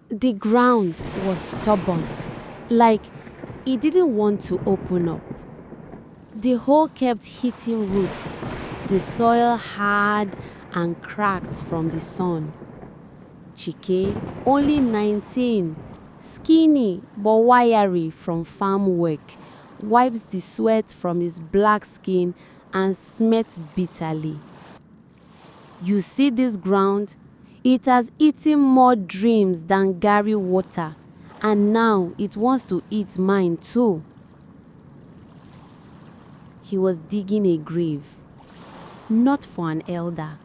The ground was stubborn, like it didn't want to open up. The hole kept hitting roots, the soil hard and cracked from the sun. Chike, only 19, skinny but wiry from farm work, wipes the sweat from his black skin and smirks bitterly. You see this ground? It has eaten more dreams than Gary water, and now it wants to eat mine too. He was digging a grave, not for an elder,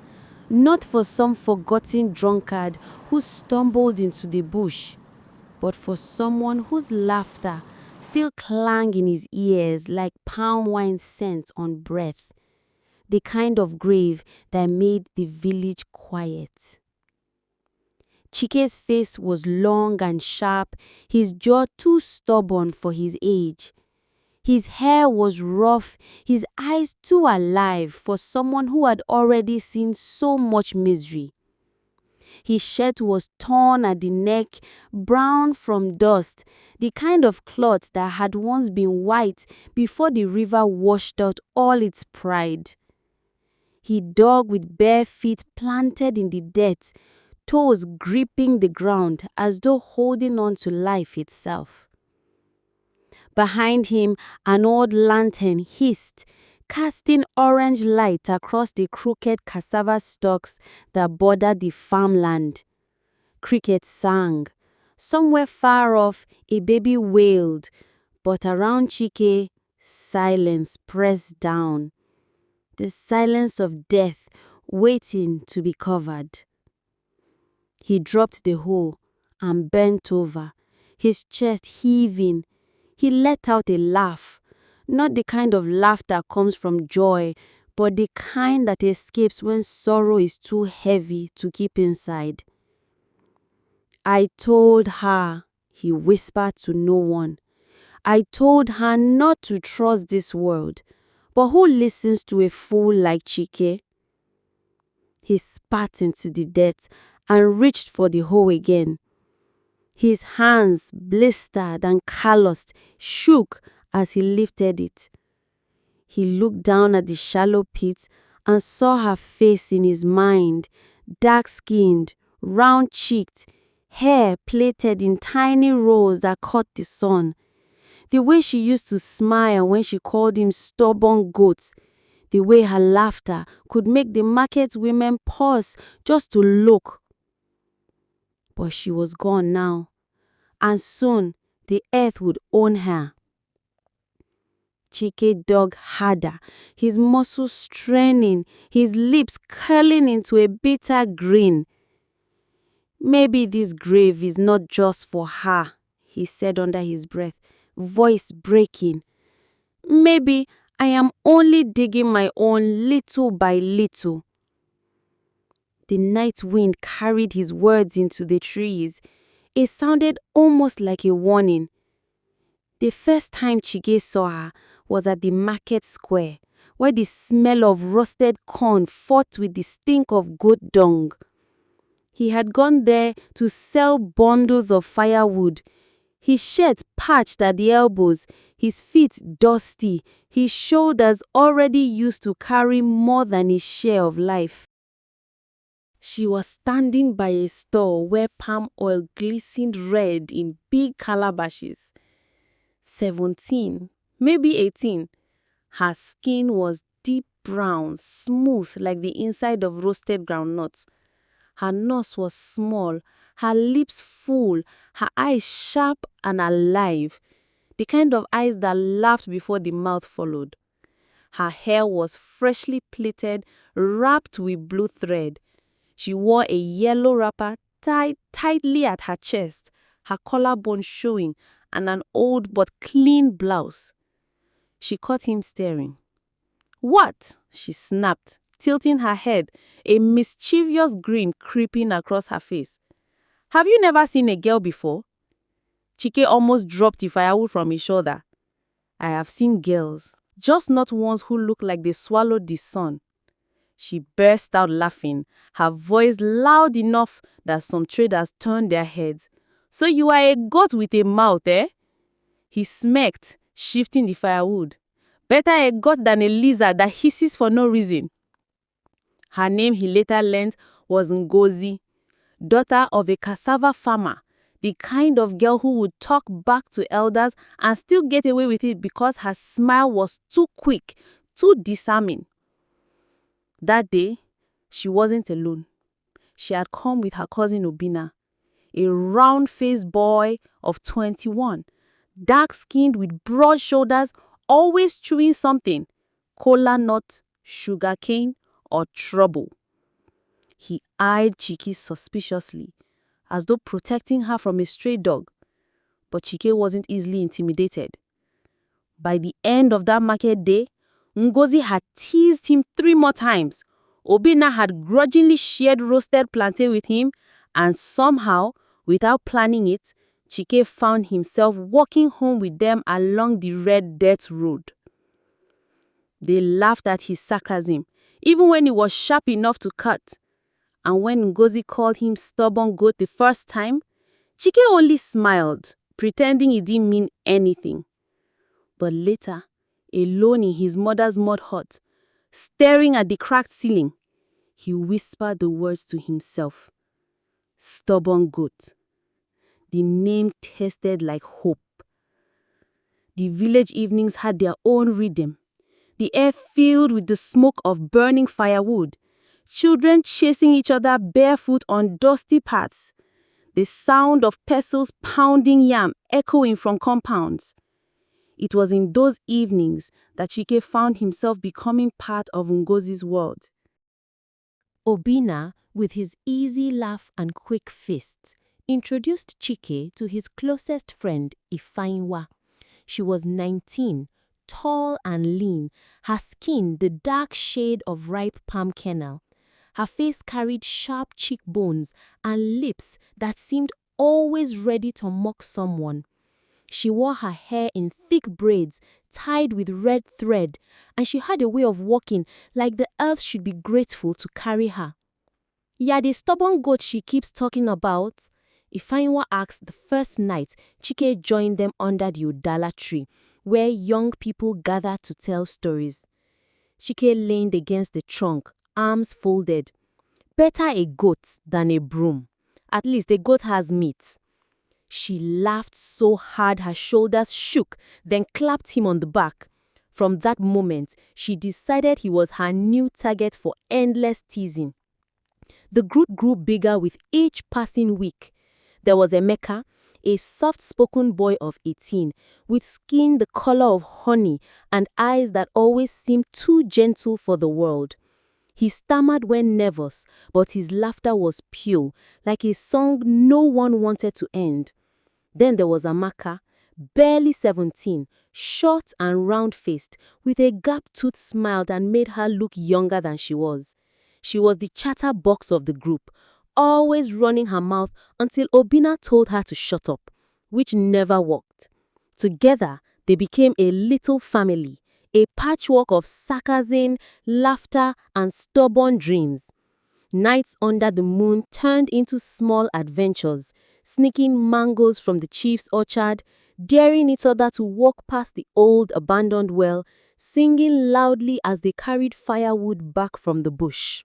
not for some forgotten drunkard who stumbled into the bush, but for someone whose laughter still clang in his ears like palm wine scent on breath, the kind of grave that made the village quiet. Chike's face was long and sharp, his jaw too stubborn for his age. His hair was rough, his eyes too alive for someone who had already seen so much misery. His shirt was torn at the neck, brown from dust, the kind of cloth that had once been white before the river washed out all its pride. He dug with bare feet planted in the dirt, toes gripping the ground as though holding on to life itself. Behind him, an old lantern hissed, casting orange light across the crooked cassava stalks that bordered the farmland. Crickets sang. Somewhere far off, a baby wailed, but around Chike, silence pressed down. The silence of death waiting to be covered. He dropped the hoe and bent over, his chest heaving. He let out a laugh, not the kind of laugh that comes from joy, but the kind that escapes when sorrow is too heavy to keep inside. I told her, he whispered to no one. I told her not to trust this world, but who listens to a fool like Chike? He spat into the dirt and reached for the hoe again. His hands, blistered and calloused, shook as he lifted it. He looked down at the shallow pit and saw her face in his mind, dark-skinned, round-cheeked, hair plaited in tiny rolls that caught the sun. The way she used to smile when she called him stubborn goat. The way her laughter could make the market women pause just to look. But she was gone now, and soon the earth would own her. Chike dug harder, his muscles straining, his lips curling into a bitter grin. Maybe this grave is not just for her, he said under his breath, voice breaking. Maybe I am only digging my own little by little. The night wind carried his words into the trees. It sounded almost like a warning. The first time Chike saw her was at the market square, where the smell of roasted corn fought with the stink of goat dung. He had gone there to sell bundles of firewood, his shirt patched at the elbows, his feet dusty, his shoulders already used to carry more than his share of life. She was standing by a store where palm oil glistened red in big calabashes. 17, maybe 18. Her skin was deep brown, smooth like the inside of roasted groundnuts. Her nose was small, her lips full, her eyes sharp and alive, the kind of eyes that laughed before the mouth followed. Her hair was freshly plaited, wrapped with blue thread. She wore a yellow wrapper tied tightly at her chest, her collarbone showing, and an old but clean blouse. She caught him staring. "What?" she snapped, tilting her head, a mischievous grin creeping across her face. "Have you never seen a girl before?" Chike almost dropped the firewood from his shoulder. "I have seen girls, just not ones who look like they swallowed the sun." She burst out laughing, her voice loud enough that some traders turned their heads. So you are a goat with a mouth, eh? He smirked, shifting the firewood. Better a goat than a lizard that hisses for no reason. Her name, he later learned, was Ngozi, daughter of a cassava farmer, the kind of girl who would talk back to elders and still get away with it because her smile was too quick, too disarming. That day, she wasn't alone. She had come with her cousin Obina, a round-faced boy of 21, dark-skinned with broad shoulders, always chewing something, kola nut, sugarcane, or trouble. He eyed Chike suspiciously, as though protecting her from a stray dog, but Chike wasn't easily intimidated. By the end of that market day, Ngozi had teased him 3 more times. Obina had grudgingly shared roasted plantain with him, and somehow, without planning it, Chike found himself walking home with them along the red dirt road. They laughed at his sarcasm, even when it was sharp enough to cut. And when Ngozi called him stubborn goat the first time, Chike only smiled, pretending it didn't mean anything. But later, alone in his mother's mud hut, staring at the cracked ceiling, he whispered the words to himself. Stubborn goat. The name tasted like hope. The village evenings had their own rhythm. The air filled with the smoke of burning firewood, children chasing each other barefoot on dusty paths, the sound of pestles pounding yam echoing from compounds. It was in those evenings that Chike found himself becoming part of Ngozi's world. Obina, with his easy laugh and quick fists, introduced Chike to his closest friend, Ifeanyiwa. She was 19, tall and lean, her skin the dark shade of ripe palm kernel. Her face carried sharp cheekbones and lips that seemed always ready to mock someone. She wore her hair in thick braids tied with red thread, and she had a way of walking like the earth should be grateful to carry her. "Yeah, the stubborn goat she keeps talking about?" Ifeanyiwa asked the first night Chike joined them under the Udala tree, where young people gathered to tell stories. Chike leaned against the trunk, arms folded. Better a goat than a broom. At least a goat has meat. She laughed so hard her shoulders shook, then clapped him on the back. From that moment, she decided he was her new target for endless teasing. The group grew bigger with each passing week. There was Emeka, a soft-spoken boy of 18, with skin the color of honey and eyes that always seemed too gentle for the world. He stammered when nervous, but his laughter was pure, like a song no one wanted to end. Then there was Amaka, barely 17, short and round-faced, with a gap-toothed smile that made her look younger than she was. She was the chatterbox of the group, always running her mouth until Obina told her to shut up, which never worked. Together, they became a little family, a patchwork of sarcasm, laughter, and stubborn dreams. Nights under the moon turned into small adventures, sneaking mangoes from the chief's orchard, daring each other to walk past the old abandoned well, singing loudly as they carried firewood back from the bush.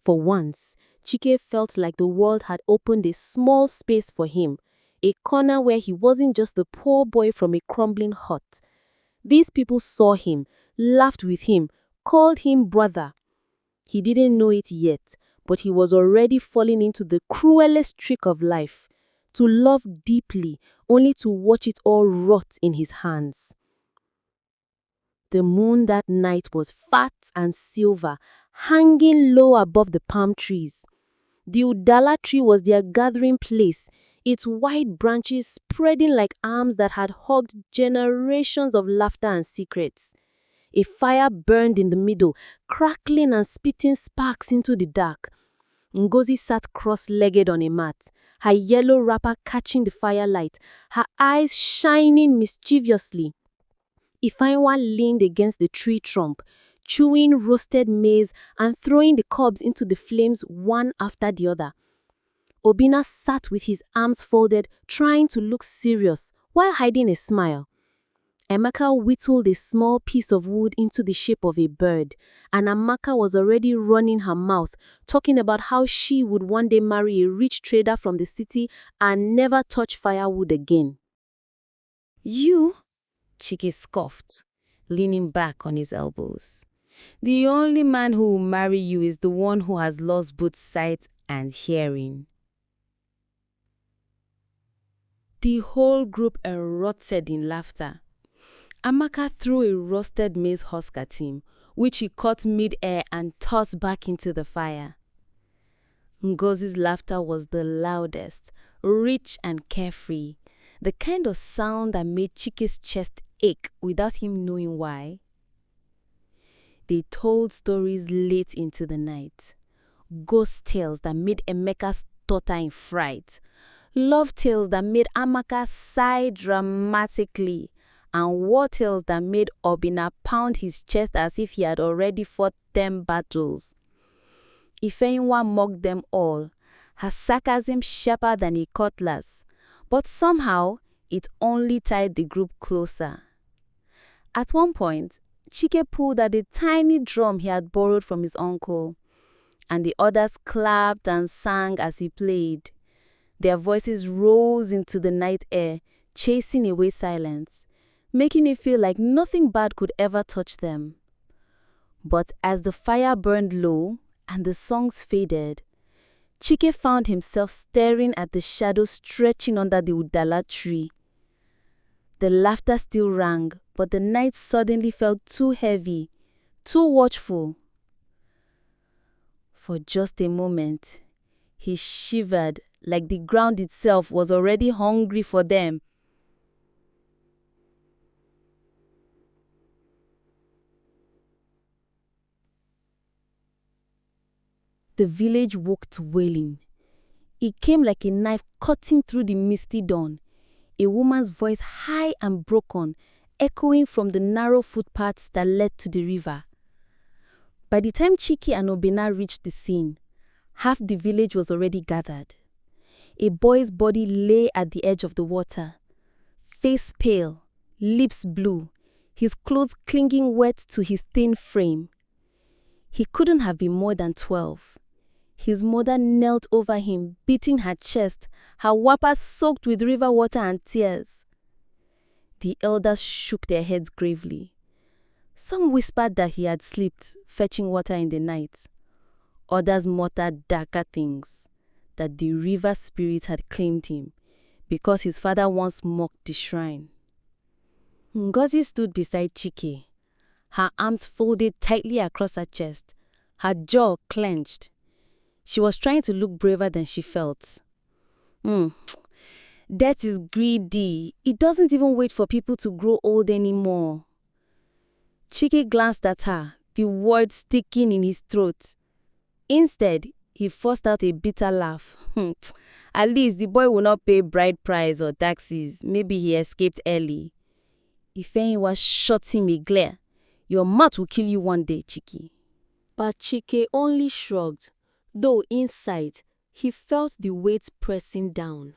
For once, Chike felt like the world had opened a small space for him, a corner where he wasn't just the poor boy from a crumbling hut. These people saw him, laughed with him, called him brother. He didn't know it yet, but he was already falling into the cruelest trick of life, to love deeply, only to watch it all rot in his hands. The moon that night was fat and silver, hanging low above the palm trees. The Udala tree was their gathering place, its wide branches spreading like arms that had hugged generations of laughter and secrets. A fire burned in the middle, crackling and spitting sparks into the dark. Ngozi sat cross-legged on a mat, her yellow wrapper catching the firelight, her eyes shining mischievously. Ifeanyiwa leaned against the tree trunk, chewing roasted maize and throwing the cobs into the flames one after the other. Obina sat with his arms folded, trying to look serious while hiding a smile. Emeka whittled a small piece of wood into the shape of a bird, and Amaka was already running her mouth, talking about how she would one day marry a rich trader from the city and never touch firewood again. "You?" Chike scoffed, leaning back on his elbows. "The only man who will marry you is the one who has lost both sight and hearing." The whole group erupted in laughter. Amaka threw a roasted maize husk at him, which he caught mid-air and tossed back into the fire. Ngozi's laughter was the loudest, rich and carefree, the kind of sound that made Chike's chest ache without him knowing why. They told stories late into the night. Ghost tales that made Emeka stutter in fright. Love tales that made Amaka sigh dramatically. And war tales that made Obina pound his chest as if he had already fought 10 battles. Ifeyinwa mocked them all, her sarcasm sharper than a cutlass, but somehow it only tied the group closer. At one point, Chike pulled at a tiny drum he had borrowed from his uncle, and the others clapped and sang as he played. Their voices rose into the night air, chasing away silence, making it feel like nothing bad could ever touch them. But as the fire burned low and the songs faded, Chike found himself staring at the shadow stretching under the udala tree. The laughter still rang, but the night suddenly felt too heavy, too watchful. For just a moment, he shivered like the ground itself was already hungry for them. The village woke to wailing. It came like a knife cutting through the misty dawn, a woman's voice high and broken, echoing from the narrow footpaths that led to the river. By the time Chike and Obina reached the scene, half the village was already gathered. A boy's body lay at the edge of the water, face pale, lips blue, his clothes clinging wet to his thin frame. He couldn't have been more than 12. His mother knelt over him, beating her chest, her wrapper soaked with river water and tears. The elders shook their heads gravely. Some whispered that he had slipped, fetching water in the night. Others muttered darker things, that the river spirit had claimed him, because his father once mocked the shrine. Ngozi stood beside Chike, her arms folded tightly across her chest, her jaw clenched. She was trying to look braver than she felt. Death is greedy. It doesn't even wait for people to grow old anymore. Chike glanced at her, the words sticking in his throat. Instead, he forced out a bitter laugh. At least the boy will not pay bride price or taxes. Maybe he escaped early. Ifeyinwa shot him a glare. Your mouth will kill you one day, Chike. But Chike only shrugged, though inside, he felt the weight pressing down.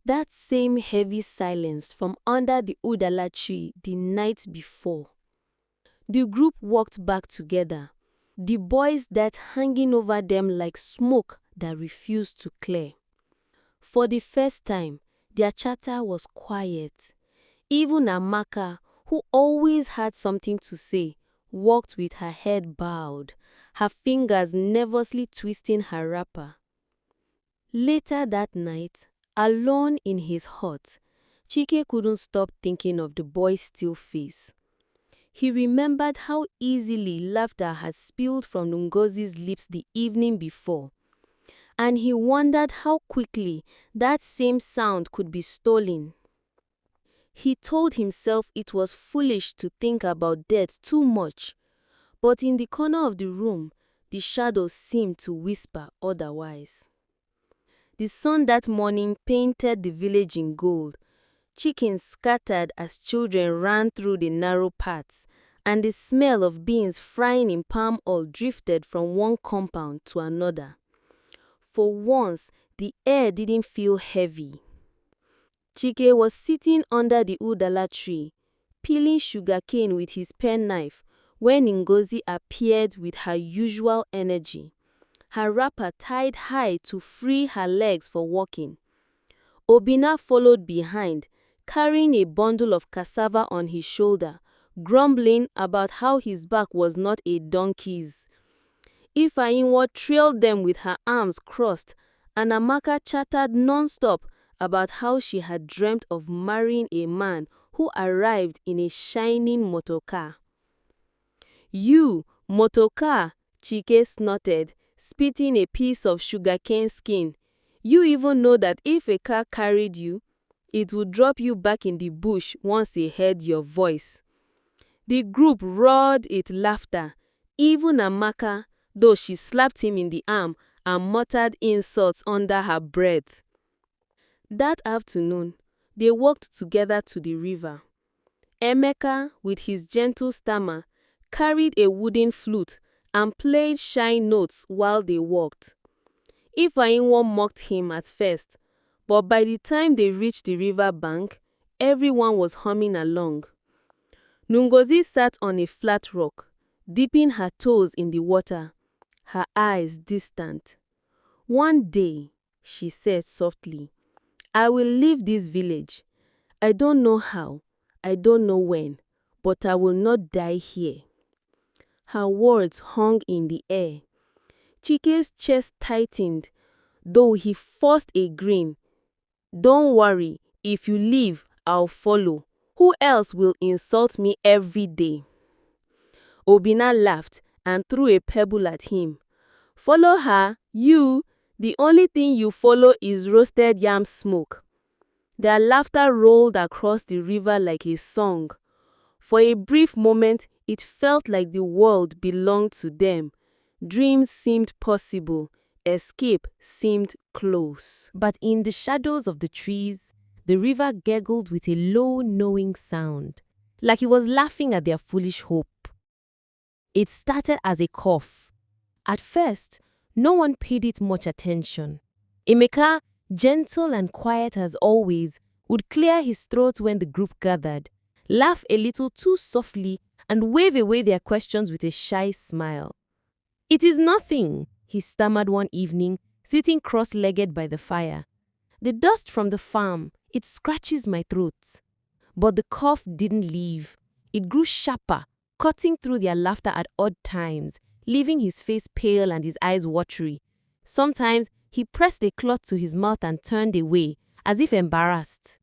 That same heavy silence from under the udala tree the night before. The group walked back together, the boy's death hanging over them like smoke that refused to clear. For the first time, their chatter was quiet. Even Amaka, who always had something to say, walked with her head bowed, her fingers nervously twisting her wrapper. Later that night, alone in his hut, Chike couldn't stop thinking of the boy's still face. He remembered how easily laughter had spilled from Ngozi's lips the evening before, and he wondered how quickly that same sound could be stolen. He told himself it was foolish to think about death too much, but in the corner of the room, the shadows seemed to whisper otherwise. The sun that morning painted the village in gold. Chickens scattered as children ran through the narrow paths, and the smell of beans frying in palm oil drifted from one compound to another. For once, The air didn't feel heavy. Chike was sitting under the udala tree, peeling sugarcane with his penknife when Ngozi appeared with her usual energy, her wrapper tied high to free her legs for walking. Obinna followed behind, carrying a bundle of cassava on his shoulder, grumbling about how his back was not a donkey's. Ifeanyiwa trailed them with her arms crossed, and Amaka chattered non-stop about how she had dreamt of marrying a man who arrived in a shining motorcar. "You, motorcar," Chike snorted, spitting a piece of sugarcane skin. "You even know that if a car carried you, it would drop you back in the bush once they heard your voice." The group roared with laughter, even Amaka, though she slapped him in the arm and muttered insults under her breath. That afternoon, they walked together to the river. Emeka, with his gentle stammer, carried a wooden flute and played shy notes while they walked. Ifeanyiwa mocked him at first, but by the time they reached the river bank, everyone was humming along. Ngozi sat on a flat rock, dipping her toes in the water, her eyes distant. "One day," she said softly, "I will leave this village. I don't know how, I don't know when, but I will not die here." Her words hung in the air. Chike's chest tightened, though he forced a grin. "Don't worry, if you leave, I'll follow. Who else will insult me every day?" Obinna laughed and threw a pebble at him. "Follow her, you? The only thing you follow is roasted yam smoke." Their laughter rolled across the river like a song. For a brief moment, it felt like the world belonged to them. Dreams seemed possible. Escape seemed close. But in the shadows of the trees, the river gurgled with a low, knowing sound, like it was laughing at their foolish hope. It started as a cough. At first, no one paid it much attention. Emeka, gentle and quiet as always, would clear his throat when the group gathered, laugh a little too softly, and wave away their questions with a shy smile. "It is nothing," he stammered one evening, sitting cross-legged by the fire. "The dust from the farm, it scratches my throat." But the cough didn't leave. It grew sharper, cutting through their laughter at odd times, leaving his face pale and his eyes watery. Sometimes he pressed a cloth to his mouth and turned away, as if embarrassed.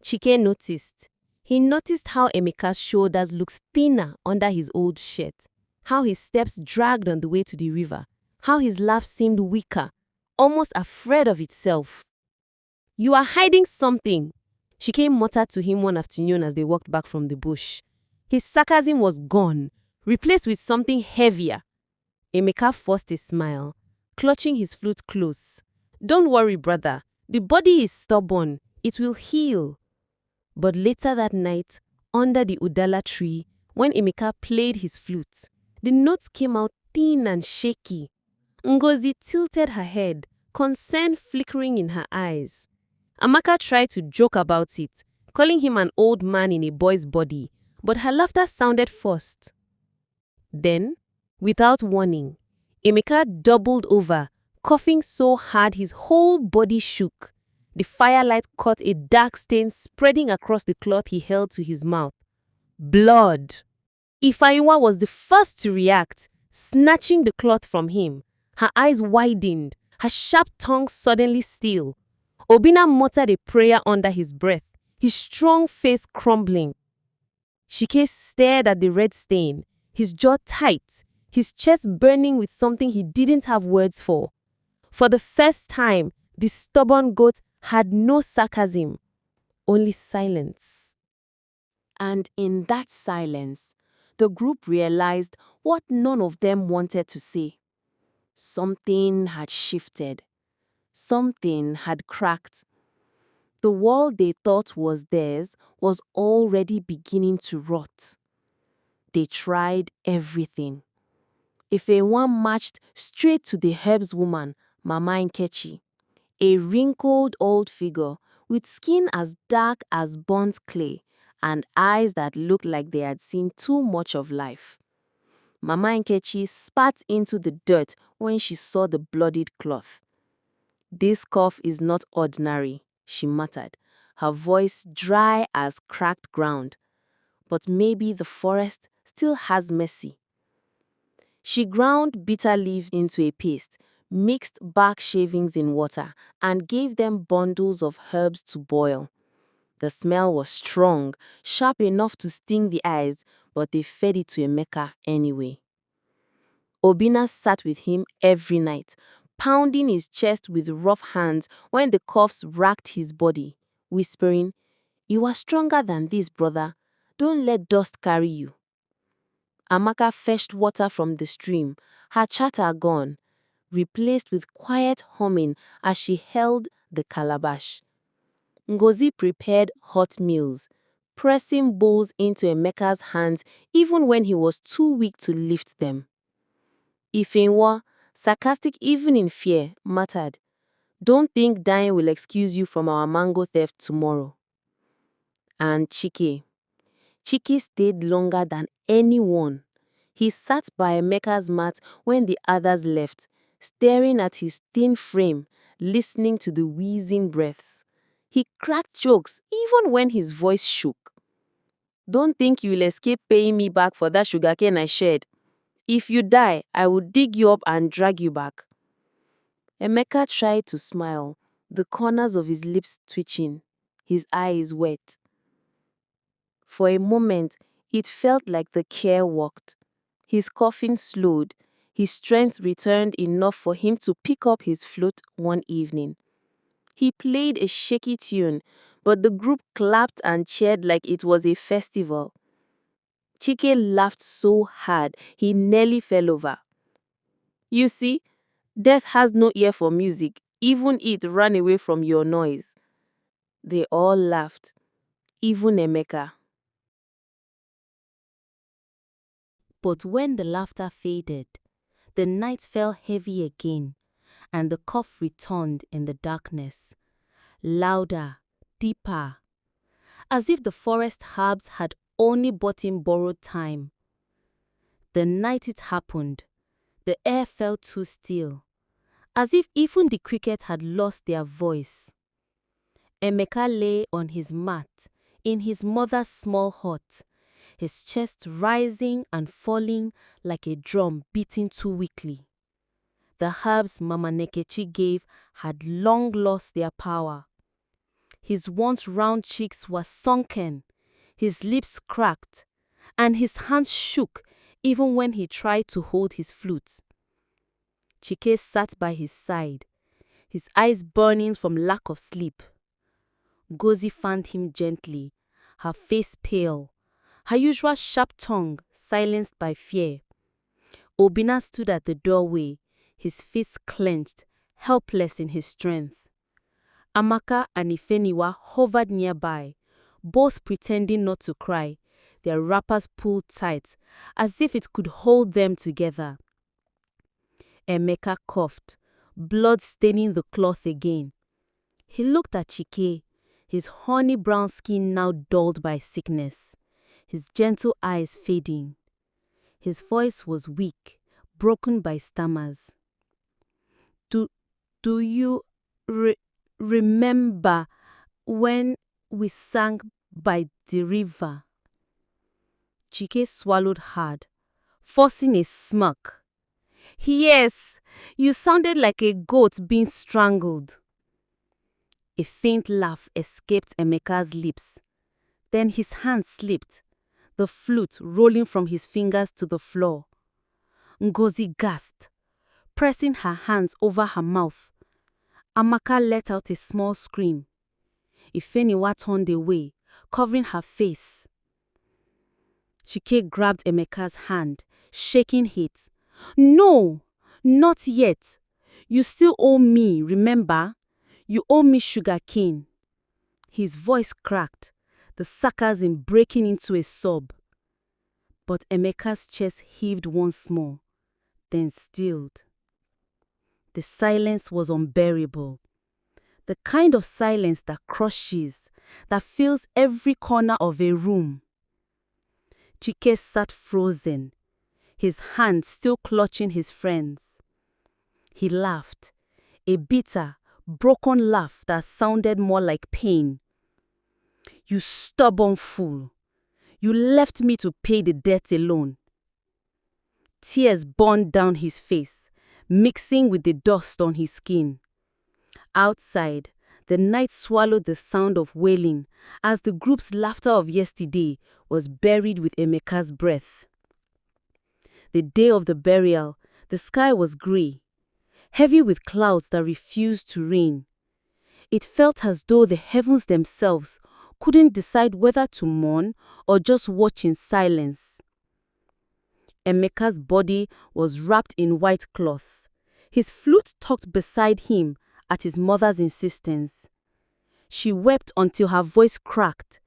Chike noticed. He noticed how Emeka's shoulders looked thinner under his old shirt, how his steps dragged on the way to the river, how his laugh seemed weaker, almost afraid of itself. "You are hiding something," Chike muttered to him one afternoon as they walked back from the bush. His sarcasm was gone, replaced with something heavier. Emeka forced a smile, clutching his flute close. "Don't worry, brother. The body is stubborn. It will heal." But later that night, under the udala tree, when Emeka played his flute, the notes came out thin and shaky. Ngozi tilted her head, concern flickering in her eyes. Amaka tried to joke about it, calling him an old man in a boy's body, but her laughter sounded forced. Then, without warning, Emeka doubled over, coughing so hard his whole body shook. The firelight caught a dark stain spreading across the cloth he held to his mouth. Blood! Ifeanyiwa was the first to react, snatching the cloth from him. Her eyes widened, her sharp tongue suddenly still. Obinna muttered a prayer under his breath, his strong face crumbling. Chike stared at the red stain, his jaw tight, his chest burning with something he didn't have words for. For the first time, the stubborn goat had no sarcasm, only silence. And in that silence, the group realized what none of them wanted to say. Something had shifted. Something had cracked. The world they thought was theirs was already beginning to rot. They tried everything. Ifeanyiwa marched straight to the herbswoman, Mama Nkechi. A wrinkled old figure with skin as dark as burnt clay and eyes that looked like they had seen too much of life. Mama Nkechi spat into the dirt when she saw the bloodied cloth. "This cough is not ordinary," she muttered, her voice dry as cracked ground. "But maybe the forest still has mercy." She ground bitter leaves into a paste, mixed bark shavings in water, and gave them bundles of herbs to boil. The smell was strong, sharp enough to sting the eyes, but they fed it to Emeka anyway. Obina sat with him every night, pounding his chest with rough hands when the coughs racked his body, whispering, "You are stronger than this, brother. Don't let dust carry you." Amaka fetched water from the stream, her chatter gone, replaced with quiet humming as she held the calabash. Ngozi prepared hot meals, pressing bowls into Emeka's hands even when he was too weak to lift them. Ifenwa, sarcastic even in fear, muttered, "Don't think dying will excuse you from our mango theft tomorrow." And Chike stayed longer than anyone. He sat by Emeka's mat when the others left, staring at his thin frame, listening to the wheezing breaths. He cracked jokes even when his voice shook. "Don't think you'll escape paying me back for that sugarcane I shared. If you die, I will dig you up and drag you back." Emeka tried to smile, the corners of his lips twitching, his eyes wet. For a moment, it felt like the care worked. His coughing slowed, his strength returned enough for him to pick up his flute one evening. He played a shaky tune, but the group clapped and cheered like it was a festival. Chike laughed so hard he nearly fell over. "You see, death has no ear for music, even it ran away from your noise." They all laughed, even Emeka. But when the laughter faded, the night fell heavy again, and the cough returned in the darkness, louder, deeper, as if the forest herbs had only bought him borrowed time. The night it happened, the air felt too still, as if even the crickets had lost their voice. Emeka lay on his mat in his mother's small hut, his chest rising and falling like a drum beating too weakly. The herbs Mama Nkechi gave had long lost their power. His once round cheeks were sunken, his lips cracked, and his hands shook even when he tried to hold his flute. Chike sat by his side, his eyes burning from lack of sleep. Ngozi fanned him gently, her face pale, her usual sharp tongue silenced by fear. Obina stood at the doorway, his fists clenched, helpless in his strength. Amaka and Ifeniwa hovered nearby, both pretending not to cry, their wrappers pulled tight, as if it could hold them together. Emeka coughed, blood staining the cloth again. He looked at Chike, his honey brown skin now dulled by sickness, his gentle eyes fading. His voice was weak, broken by stammers. Do you remember when we sang by the river?" Chike swallowed hard, forcing a smirk. "Yes, you sounded like a goat being strangled." A faint laugh escaped Emeka's lips. Then his hand slipped, the flute rolling from his fingers to the floor. Ngozi gasped, pressing her hands over her mouth. Amaka let out a small scream. Ifeniwa turned away, covering her face. Chike grabbed Emeka's hand, shaking it. "No, not yet. You still owe me, remember? You owe me sugarcane." His voice cracked, the sarcasm breaking into a sob. But Emeka's chest heaved once more, then stilled. The silence was unbearable. The kind of silence that crushes, that fills every corner of a room. Chike sat frozen, his hand still clutching his friend's. He laughed, a bitter, broken laugh that sounded more like pain. "You stubborn fool. You left me to pay the debt alone." Tears burned down his face, mixing with the dust on his skin. Outside, the night swallowed the sound of wailing as the group's laughter of yesterday was buried with Emeka's breath. The day of the burial, the sky was grey, heavy with clouds that refused to rain. It felt as though the heavens themselves couldn't decide whether to mourn or just watch in silence. Emeka's body was wrapped in white cloth, his flute tucked beside him at his mother's insistence. She wept until her voice cracked,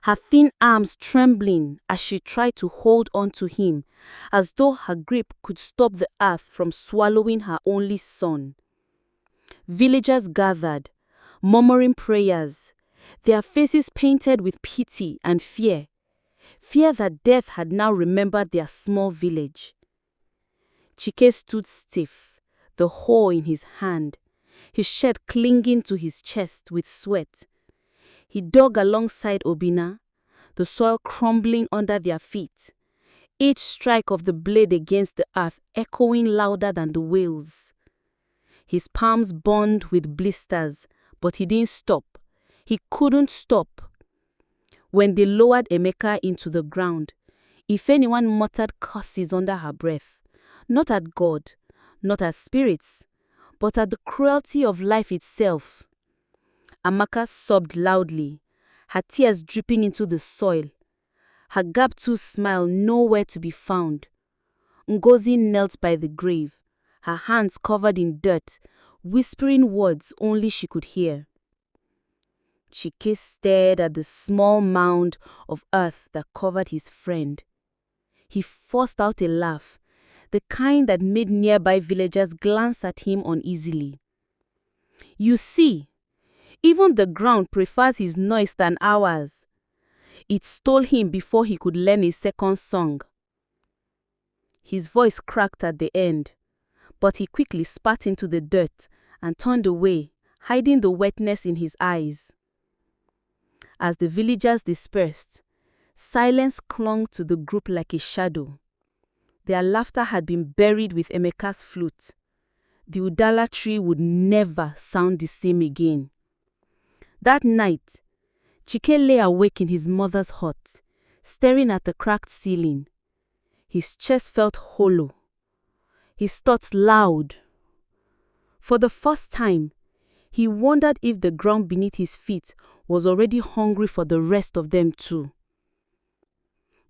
her thin arms trembling as she tried to hold on to him, as though her grip could stop the earth from swallowing her only son. Villagers gathered, murmuring prayers, their faces painted with pity and fear that death had now remembered their small village. Chike stood stiff, the hoe in his hand, his shirt clinging to his chest with sweat. He dug alongside Obina, the soil crumbling under their feet, each strike of the blade against the earth echoing louder than the wails. His palms burned with blisters, but he didn't stop. He couldn't stop. When they lowered Emeka into the ground, if anyone muttered curses under her breath, not at God, not at spirits, but at the cruelty of life itself. Amaka sobbed loudly, her tears dripping into the soil, her gap-toothed smile nowhere to be found. Ngozi knelt by the grave, her hands covered in dirt, whispering words only she could hear. Chike stared at the small mound of earth that covered his friend. He forced out a laugh, the kind that made nearby villagers glance at him uneasily. "You see, even the ground prefers his noise than ours. It stole him before he could learn a second song." His voice cracked at the end, but he quickly spat into the dirt and turned away, hiding the wetness in his eyes. As the villagers dispersed, silence clung to the group like a shadow. Their laughter had been buried with Emeka's flute. The Udala tree would never sound the same again. That night, Chike lay awake in his mother's hut, staring at the cracked ceiling. His chest felt hollow, his thoughts loud. For the first time, he wondered if the ground beneath his feet was already hungry for the rest of them too.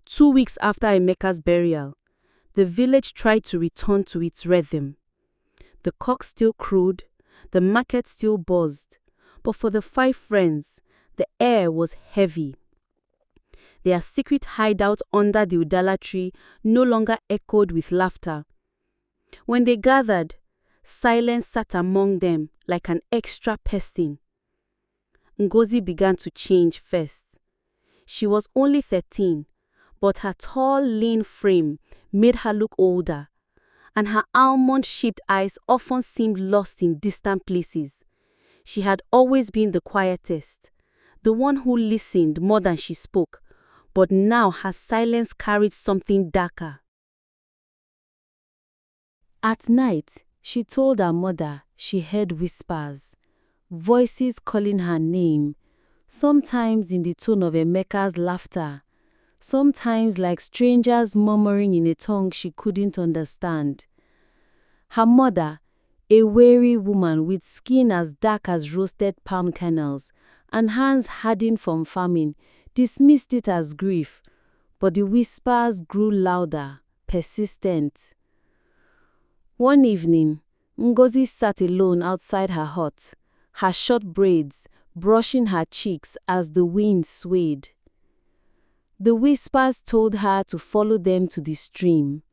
2 weeks after Emeka's burial, the village tried to return to its rhythm. The cock still crowed, the market still buzzed, but for the 5 friends, the air was heavy. Their secret hideout under the Udala tree no longer echoed with laughter. When they gathered, silence sat among them like an extra person. Ngozi began to change first. She was only 13, but her tall, lean frame made her look older, and her almond-shaped eyes often seemed lost in distant places. She had always been the quietest, the one who listened more than she spoke, but now her silence carried something darker. At night, she told her mother she heard whispers, voices calling her name, sometimes in the tone of Emeka's laughter, sometimes like strangers murmuring in a tongue she couldn't understand. Her mother, a weary woman with skin as dark as roasted palm kernels and hands hardened from famine, dismissed it as grief, but the whispers grew louder, persistent. One evening, Ngozi sat alone outside her hut, her short braids brushing her cheeks as the wind swayed. The whispers told her to follow them to the stream.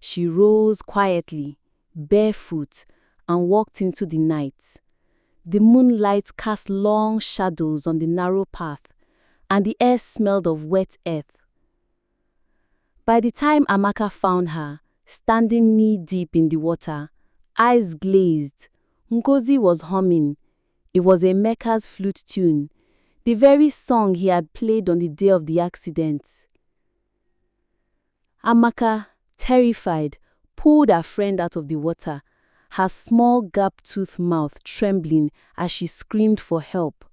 She rose quietly, barefoot, and walked into the night. The moonlight cast long shadows on the narrow path, and the air smelled of wet earth. By the time Amaka found her, standing knee-deep in the water, eyes glazed, Ngozi was humming. It was Emeka's flute tune, the very song he had played on the day of the accident. Amaka, terrified, pulled her friend out of the water, her small gap-toothed mouth trembling as she screamed for help.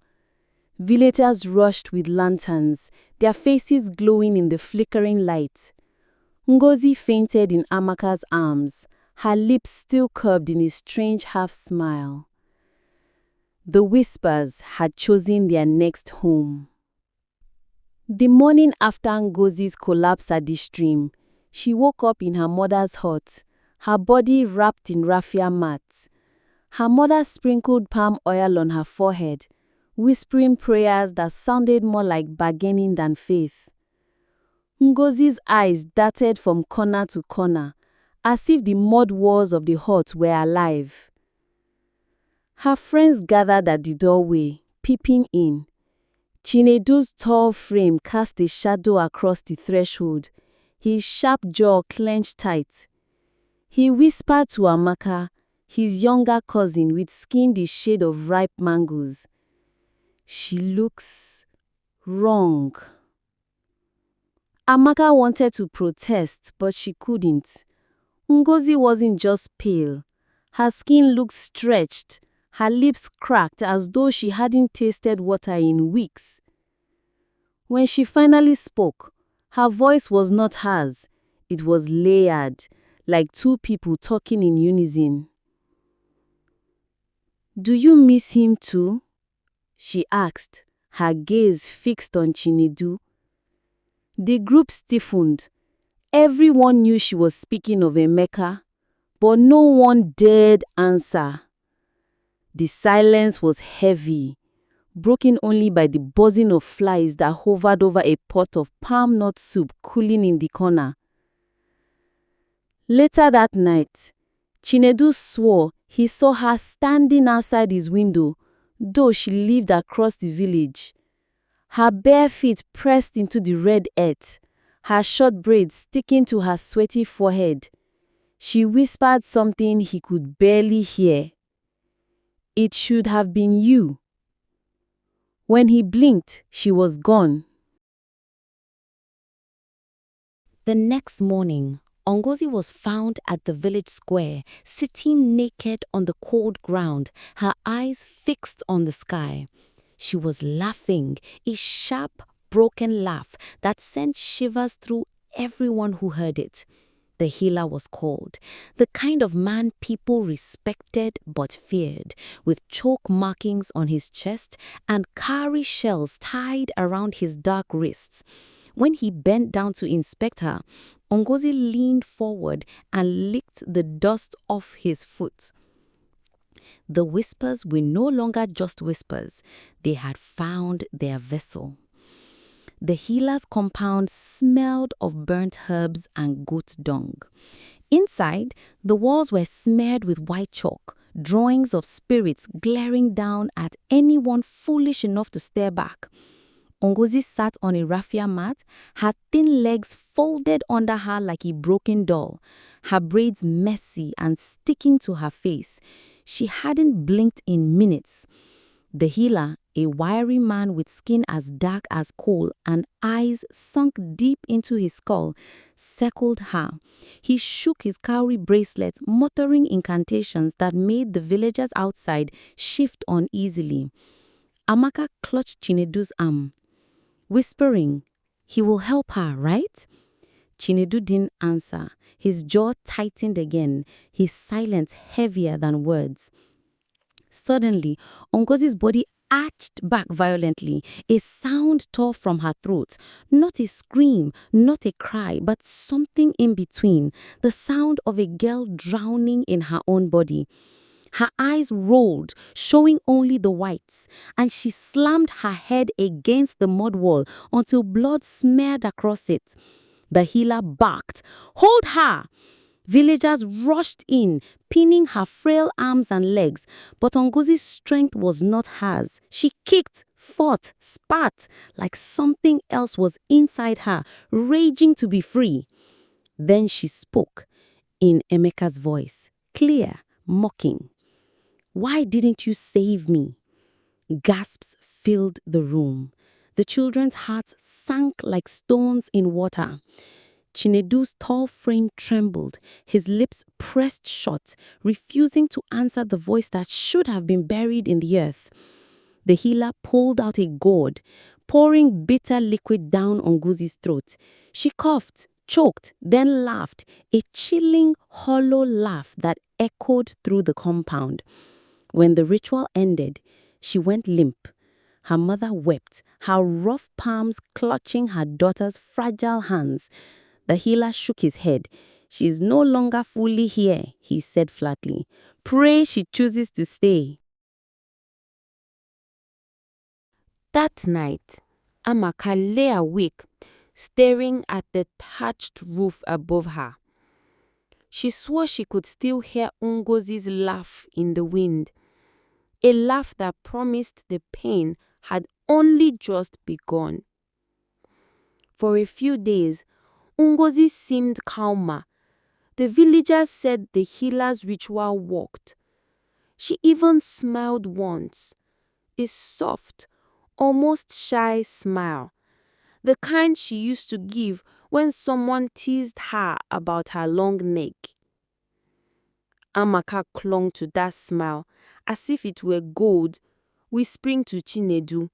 Villagers rushed with lanterns, their faces glowing in the flickering light. Ngozi fainted in Amaka's arms, her lips still curved in a strange half-smile. The Whispers had chosen their next home. The morning after Ngozi's collapse at the stream, she woke up in her mother's hut, her body wrapped in raffia mats. Her mother sprinkled palm oil on her forehead, whispering prayers that sounded more like bargaining than faith. Ngozi's eyes darted from corner to corner, as if the mud walls of the hut were alive. Her friends gathered at the doorway, peeping in. Chinedu's tall frame cast a shadow across the threshold, his sharp jaw clenched tight. He whispered to Amaka, his younger cousin with skin the shade of ripe mangoes, "She looks wrong." Amaka wanted to protest, but she couldn't. Ngozi wasn't just pale. Her skin looked stretched, her lips cracked as though she hadn't tasted water in weeks. When she finally spoke, her voice was not hers. It was layered, like two people talking in unison. "Do you miss him too?" she asked, her gaze fixed on Chinedu. The group stiffened. Everyone knew she was speaking of Emeka, but no one dared answer. The silence was heavy, broken only by the buzzing of flies that hovered over a pot of palm nut soup cooling in the corner. Later that night, Chinedu swore he saw her standing outside his window, though she lived across the village. Her bare feet pressed into the red earth, her short braids sticking to her sweaty forehead. She whispered something he could barely hear. "It should have been you." When he blinked, she was gone. The next morning, Ngozi was found at the village square, sitting naked on the cold ground, her eyes fixed on the sky. She was laughing, a sharp, broken laugh that sent shivers through everyone who heard it. The healer was called, the kind of man people respected but feared, with chalk markings on his chest and cowrie shells tied around his dark wrists. When he bent down to inspect her, Ngozi leaned forward and licked the dust off his foot. The whispers were no longer just whispers. They had found their vessel. The healer's compound smelled of burnt herbs and goat dung. Inside, the walls were smeared with white chalk, drawings of spirits glaring down at anyone foolish enough to stare back. Ngozi sat on a raffia mat, her thin legs folded under her like a broken doll, her braids messy and sticking to her face. She hadn't blinked in minutes. The healer, a wiry man with skin as dark as coal and eyes sunk deep into his skull, circled her. He shook his cowrie bracelet, muttering incantations that made the villagers outside shift uneasily. Amaka clutched Chinedu's arm, whispering, "He will help her, right?" Chinedu didn't answer. His jaw tightened again, his silence heavier than words. Suddenly, Ngozi's body arched back violently. A sound tore from her throat. Not a scream, not a cry, but something in between. The sound of a girl drowning in her own body. Her eyes rolled, showing only the whites, and she slammed her head against the mud wall until blood smeared across it. The healer barked, "Hold her!" Villagers rushed in, pinning her frail arms and legs, but Ngozi's strength was not hers. She kicked, fought, spat, like something else was inside her, raging to be free. Then she spoke, in Emeka's voice, clear, mocking. "Why didn't you save me?" Gasps filled the room. The children's hearts sank like stones in water. Chinedu's tall frame trembled, his lips pressed shut, refusing to answer the voice that should have been buried in the earth. The healer pulled out a gourd, pouring bitter liquid down on Nguzi's throat. She coughed, choked, then laughed, a chilling, hollow laugh that echoed through the compound. When the ritual ended, she went limp. Her mother wept, her rough palms clutching her daughter's fragile hands. The healer shook his head. "She is no longer fully here," he said flatly. "Pray she chooses to stay." That night, Amaka lay awake, staring at the thatched roof above her. She swore she could still hear Ngozi's laugh in the wind, a laugh that promised the pain had only just begun. For a few days, Ngozi seemed calmer. The villagers said the healer's ritual worked. She even smiled once, a soft, almost shy smile, the kind she used to give when someone teased her about her long neck. Amaka clung to that smile as if it were gold, whispering to Chinedu,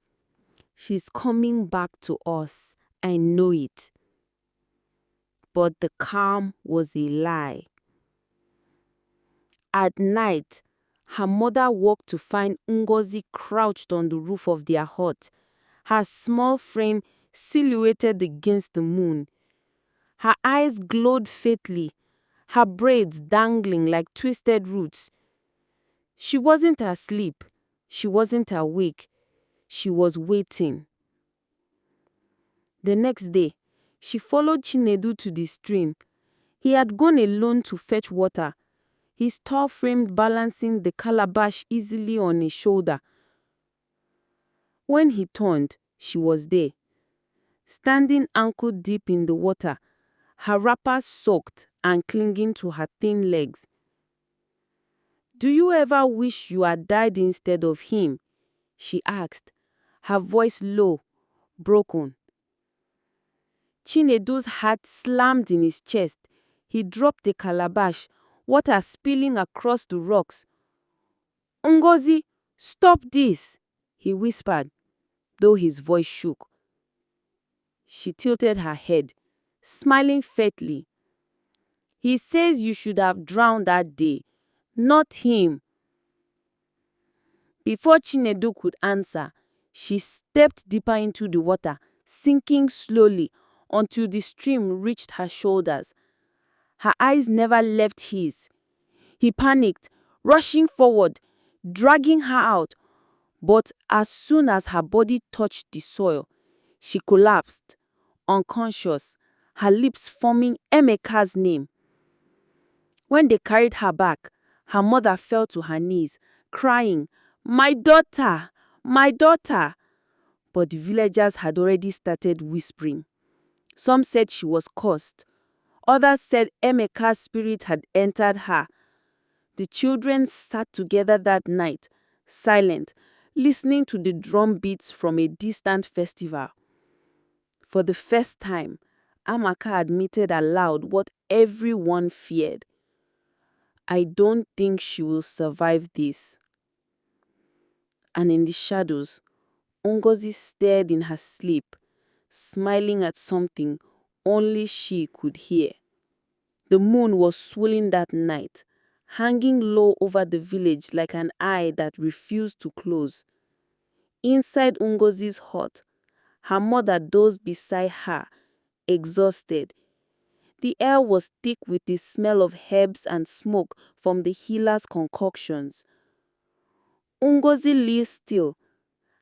"She's coming back to us, I know it." But the calm was a lie. At night, her mother woke to find Ngozi crouched on the roof of their hut, her small frame silhouetted against the moon. Her eyes glowed faintly, her braids dangling like twisted roots. She wasn't asleep, she wasn't awake, she was waiting. The next day, she followed Chinedu to the stream. He had gone alone to fetch water, his tall frame balancing the calabash easily on his shoulder. When he turned, she was there, standing ankle deep in the water, her wrapper soaked and clinging to her thin legs. "Do you ever wish you had died instead of him?" she asked, her voice low, broken. Chinedu's heart slammed in his chest. He dropped the calabash, water spilling across the rocks. "Ngozi, stop this," he whispered, though his voice shook. She tilted her head, smiling faintly. "He says you should have drowned that day, not him." Before Chinedu could answer, she stepped deeper into the water, sinking slowly until the stream reached her shoulders. Her eyes never left his. He panicked, rushing forward, dragging her out. But as soon as her body touched the soil, she collapsed, unconscious, her lips forming Emeka's name. When they carried her back, her mother fell to her knees, crying, "My daughter! My daughter!" But the villagers had already started whispering. Some said she was cursed. Others said Emeka's spirit had entered her. The children sat together that night, silent, listening to the drum beats from a distant festival. For the first time, Amaka admitted aloud what everyone feared. "I don't think she will survive this." And in the shadows, Ngozi stared in her sleep, smiling at something only she could hear. The moon was swollen that night, hanging low over the village like an eye that refused to close. Inside Ngozi's hut, her mother dozed beside her, exhausted. The air was thick with the smell of herbs and smoke from the healer's concoctions. Ngozi lay still,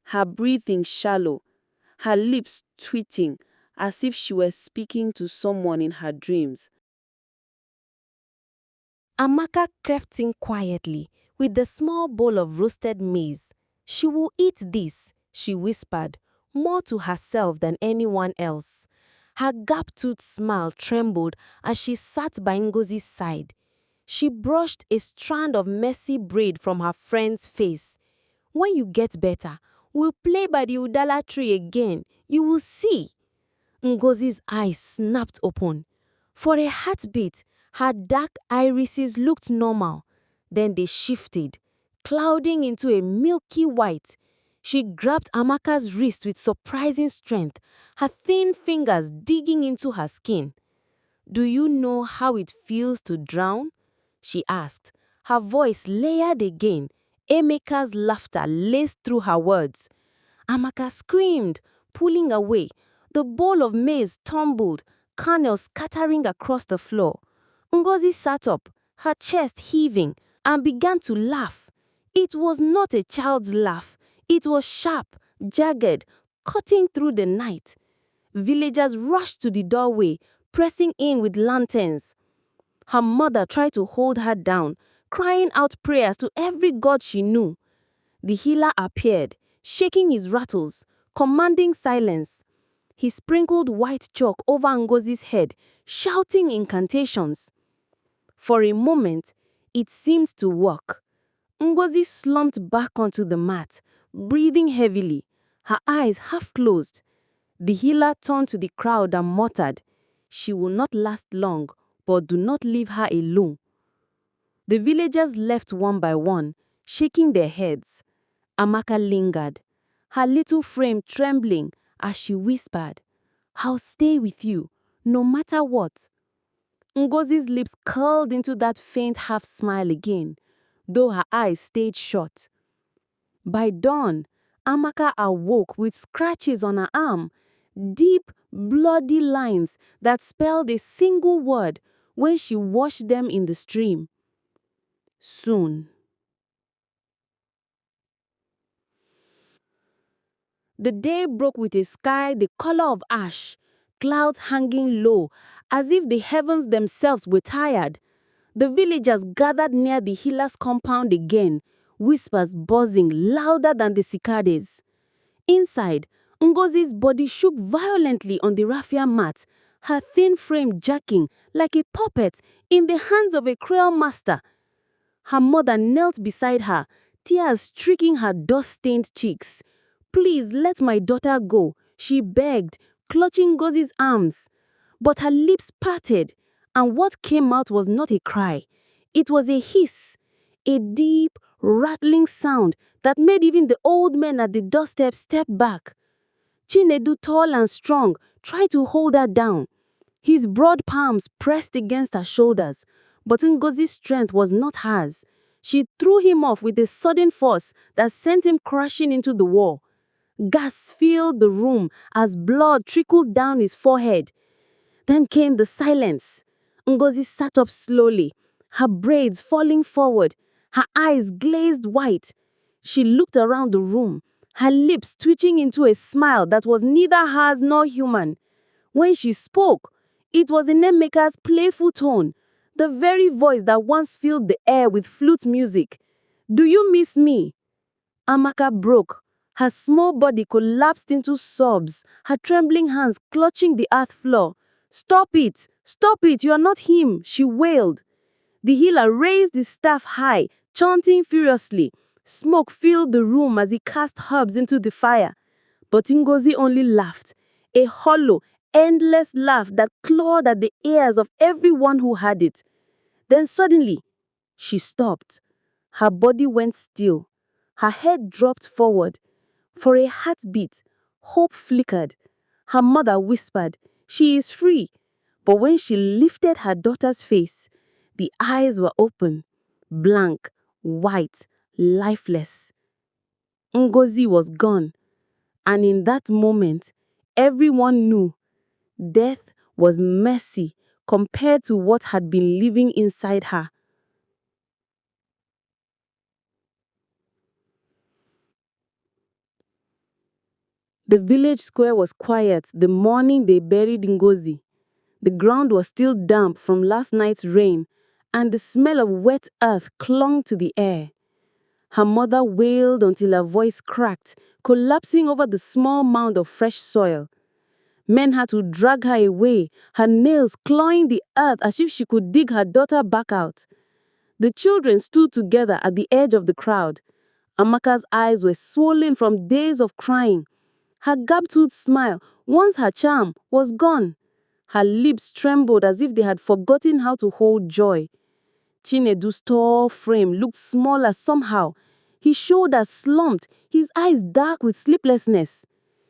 her breathing shallow, her lips twitching as if she were speaking to someone in her dreams. Amaka crept in quietly with the small bowl of roasted maize. She will eat this, she whispered, more to herself than anyone else. Her gap-toothed smile trembled as she sat by Ngozi's side. She brushed a strand of messy braid from her friend's face. When you get better, we'll play by the Udala tree again. You will see. Ngozi's eyes snapped open. For a heartbeat, her dark irises looked normal. Then they shifted, clouding into a milky white. She grabbed Amaka's wrist with surprising strength, her thin fingers digging into her skin. "Do you know how it feels to drown?" she asked, her voice layered again. Emeka's laughter laced through her words. Amaka screamed, pulling away. The bowl of maize tumbled, kernels scattering across the floor. Ngozi sat up, her chest heaving, and began to laugh. It was not a child's laugh. It was sharp, jagged, cutting through the night. Villagers rushed to the doorway, pressing in with lanterns. Her mother tried to hold her down, crying out prayers to every god she knew. The healer appeared, shaking his rattles, commanding silence. He sprinkled white chalk over Ngozi's head, shouting incantations. For a moment, it seemed to work. Ngozi slumped back onto the mat, breathing heavily, her eyes half closed. The healer turned to the crowd and muttered, "She will not last long, but do not leave her alone." The villagers left one by one, shaking their heads. Amaka lingered, her little frame trembling as she whispered, "I'll stay with you, no matter what." Ngozi's lips curled into that faint half-smile again, though her eyes stayed shut. By dawn, Amaka awoke with scratches on her arm, deep, bloody lines that spelled a single word when she washed them in the stream. Soon. The day broke with a sky the color of ash, clouds hanging low, as if the heavens themselves were tired. The villagers gathered near the healer's compound again, whispers buzzing louder than the cicadas. Inside, Ngozi's body shook violently on the raffia mat, her thin frame jerking like a puppet in the hands of a cruel master. Her mother knelt beside her, tears streaking her dust-stained cheeks. "Please let my daughter go," she begged, clutching Ngozi's arms. But her lips parted, and what came out was not a cry. It was a hiss, a deep, rattling sound that made even the old men at the doorstep step back. Chinedu, tall and strong, tried to hold her down. His broad palms pressed against her shoulders, but Ngozi's strength was not hers. She threw him off with a sudden force that sent him crashing into the wall. Gas filled the room as blood trickled down his forehead. Then came the silence. Ngozi sat up slowly, her braids falling forward, her eyes glazed white. She looked around the room, her lips twitching into a smile that was neither hers nor human. When she spoke, it was in Emeka's playful tone, the very voice that once filled the air with flute music. "Do you miss me?" Amaka broke. Her small body collapsed into sobs, her trembling hands clutching the earth floor. "Stop it! Stop it! You are not him!" she wailed. The healer raised his staff high, chanting furiously. Smoke filled the room as he cast herbs into the fire. But Ngozi only laughed, a hollow, endless laugh that clawed at the ears of everyone who heard it. Then suddenly, she stopped. Her body went still. Her head dropped forward. For a heartbeat, hope flickered. Her mother whispered, "She is free." But when she lifted her daughter's face, the eyes were open, blank, white, lifeless. Ngozi was gone. And in that moment, everyone knew death was mercy compared to what had been living inside her. The village square was quiet the morning they buried Ngozi. The ground was still damp from last night's rain, and the smell of wet earth clung to the air. Her mother wailed until her voice cracked, collapsing over the small mound of fresh soil. Men had to drag her away, her nails clawing the earth as if she could dig her daughter back out. The children stood together at the edge of the crowd. Amaka's eyes were swollen from days of crying. Her gap-toothed smile, once her charm, was gone. Her lips trembled as if they had forgotten how to hold joy. Chinedu's tall frame looked smaller somehow. His shoulders slumped, his eyes dark with sleeplessness.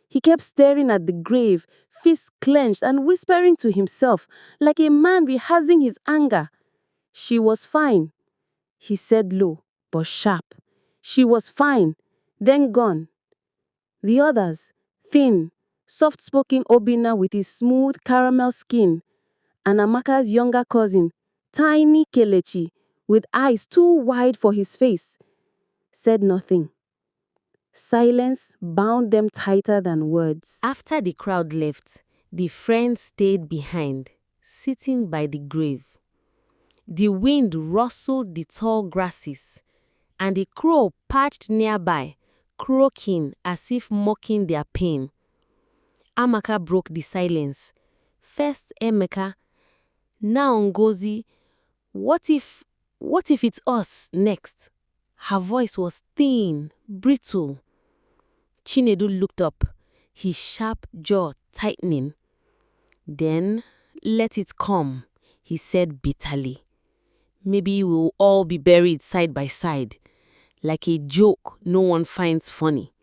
He kept staring at the grave, fists clenched and whispering to himself, like a man rehearsing his anger. "She was fine," he said low, but sharp. "She was fine, then gone." The others, thin, soft-spoken Obina with his smooth caramel skin, and Amaka's younger cousin, tiny Kelechi, with eyes too wide for his face, said nothing. Silence bound them tighter than words. After the crowd left, the friends stayed behind, sitting by the grave. The wind rustled the tall grasses, and a crow perched nearby, croaking as if mocking their pain. Amaka broke the silence. First Emeka, now Ngozi. What if it's us next? Her voice was thin, brittle. Chinedu looked up, his sharp jaw tightening. "Then let it come," he said bitterly. "Maybe we'll all be buried side by side, like a joke no one finds funny."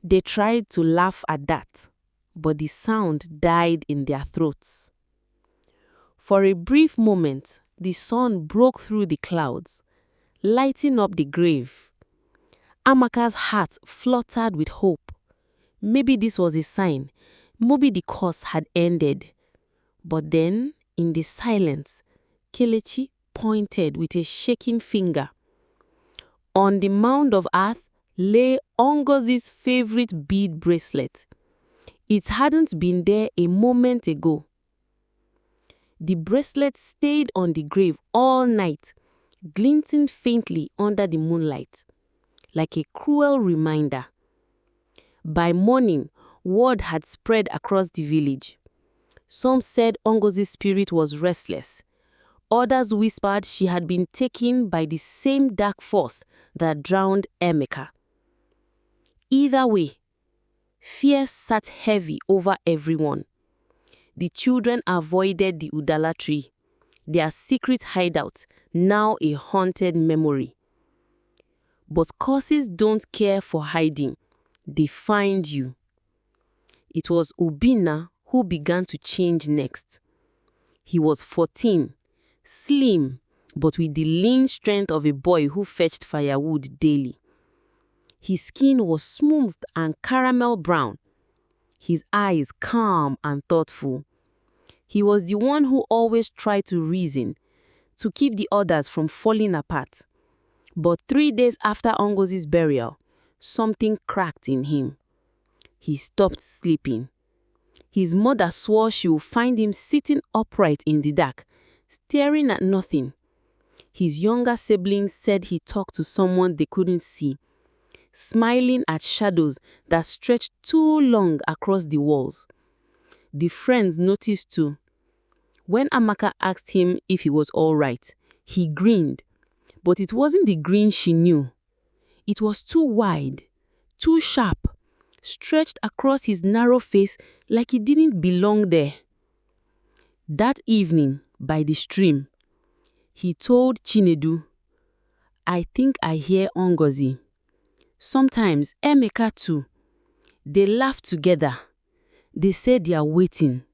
They tried to laugh at that, but the sound died in their throats. For a brief moment, the sun broke through the clouds, lighting up the grave. Amaka's heart fluttered with hope. Maybe this was a sign. Maybe the curse had ended. But then, in the silence, Kelechi pointed with a shaking finger. On the mound of earth lay Ngozi's favorite bead bracelet. It hadn't been there a moment ago. The bracelet stayed on the grave all night, glinting faintly under the moonlight, like a cruel reminder. By morning, word had spread across the village. Some said Ngozi's spirit was restless. Others whispered she had been taken by the same dark force that drowned Emeka. Either way, fear sat heavy over everyone. The children avoided the Udala tree, their secret hideout, now a haunted memory. But curses don't care for hiding. They find you. It was Obina who began to change next. He was 14, slim, but with the lean strength of a boy who fetched firewood daily. His skin was smooth and caramel brown, his eyes calm and thoughtful. He was the one who always tried to reason, to keep the others from falling apart. But 3 days after Ngozi's burial, something cracked in him. He stopped sleeping. His mother swore she would find him sitting upright in the dark, staring at nothing. His younger siblings said he talked to someone they couldn't see, smiling at shadows that stretched too long across the walls. The friends noticed too. When Amaka asked him if he was all right, he grinned. But it wasn't the grin she knew. It was too wide, too sharp, stretched across his narrow face like he didn't belong there. That evening, by the stream, he told Chinedu, "I think I hear Ngozi. Sometimes Emeka too. They laugh together. They say they are waiting."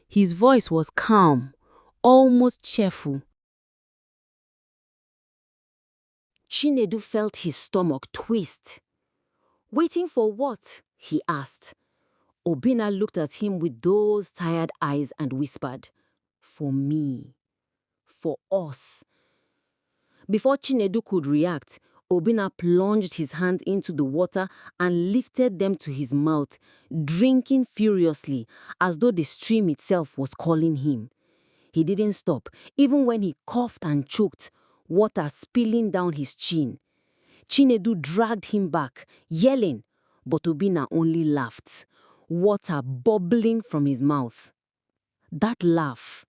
His voice was calm, almost cheerful. Chinedu felt his stomach twist. "Waiting for what?" he asked. Obina looked at him with those tired eyes and whispered, "For me. For us." Before Chinedu could react, Obina plunged his hand into the water and lifted them to his mouth, drinking furiously, as though the stream itself was calling him. He didn't stop, even when he coughed and choked, water spilling down his chin. Chinedu dragged him back, yelling, but Obinna only laughed, water bubbling from his mouth. That laugh,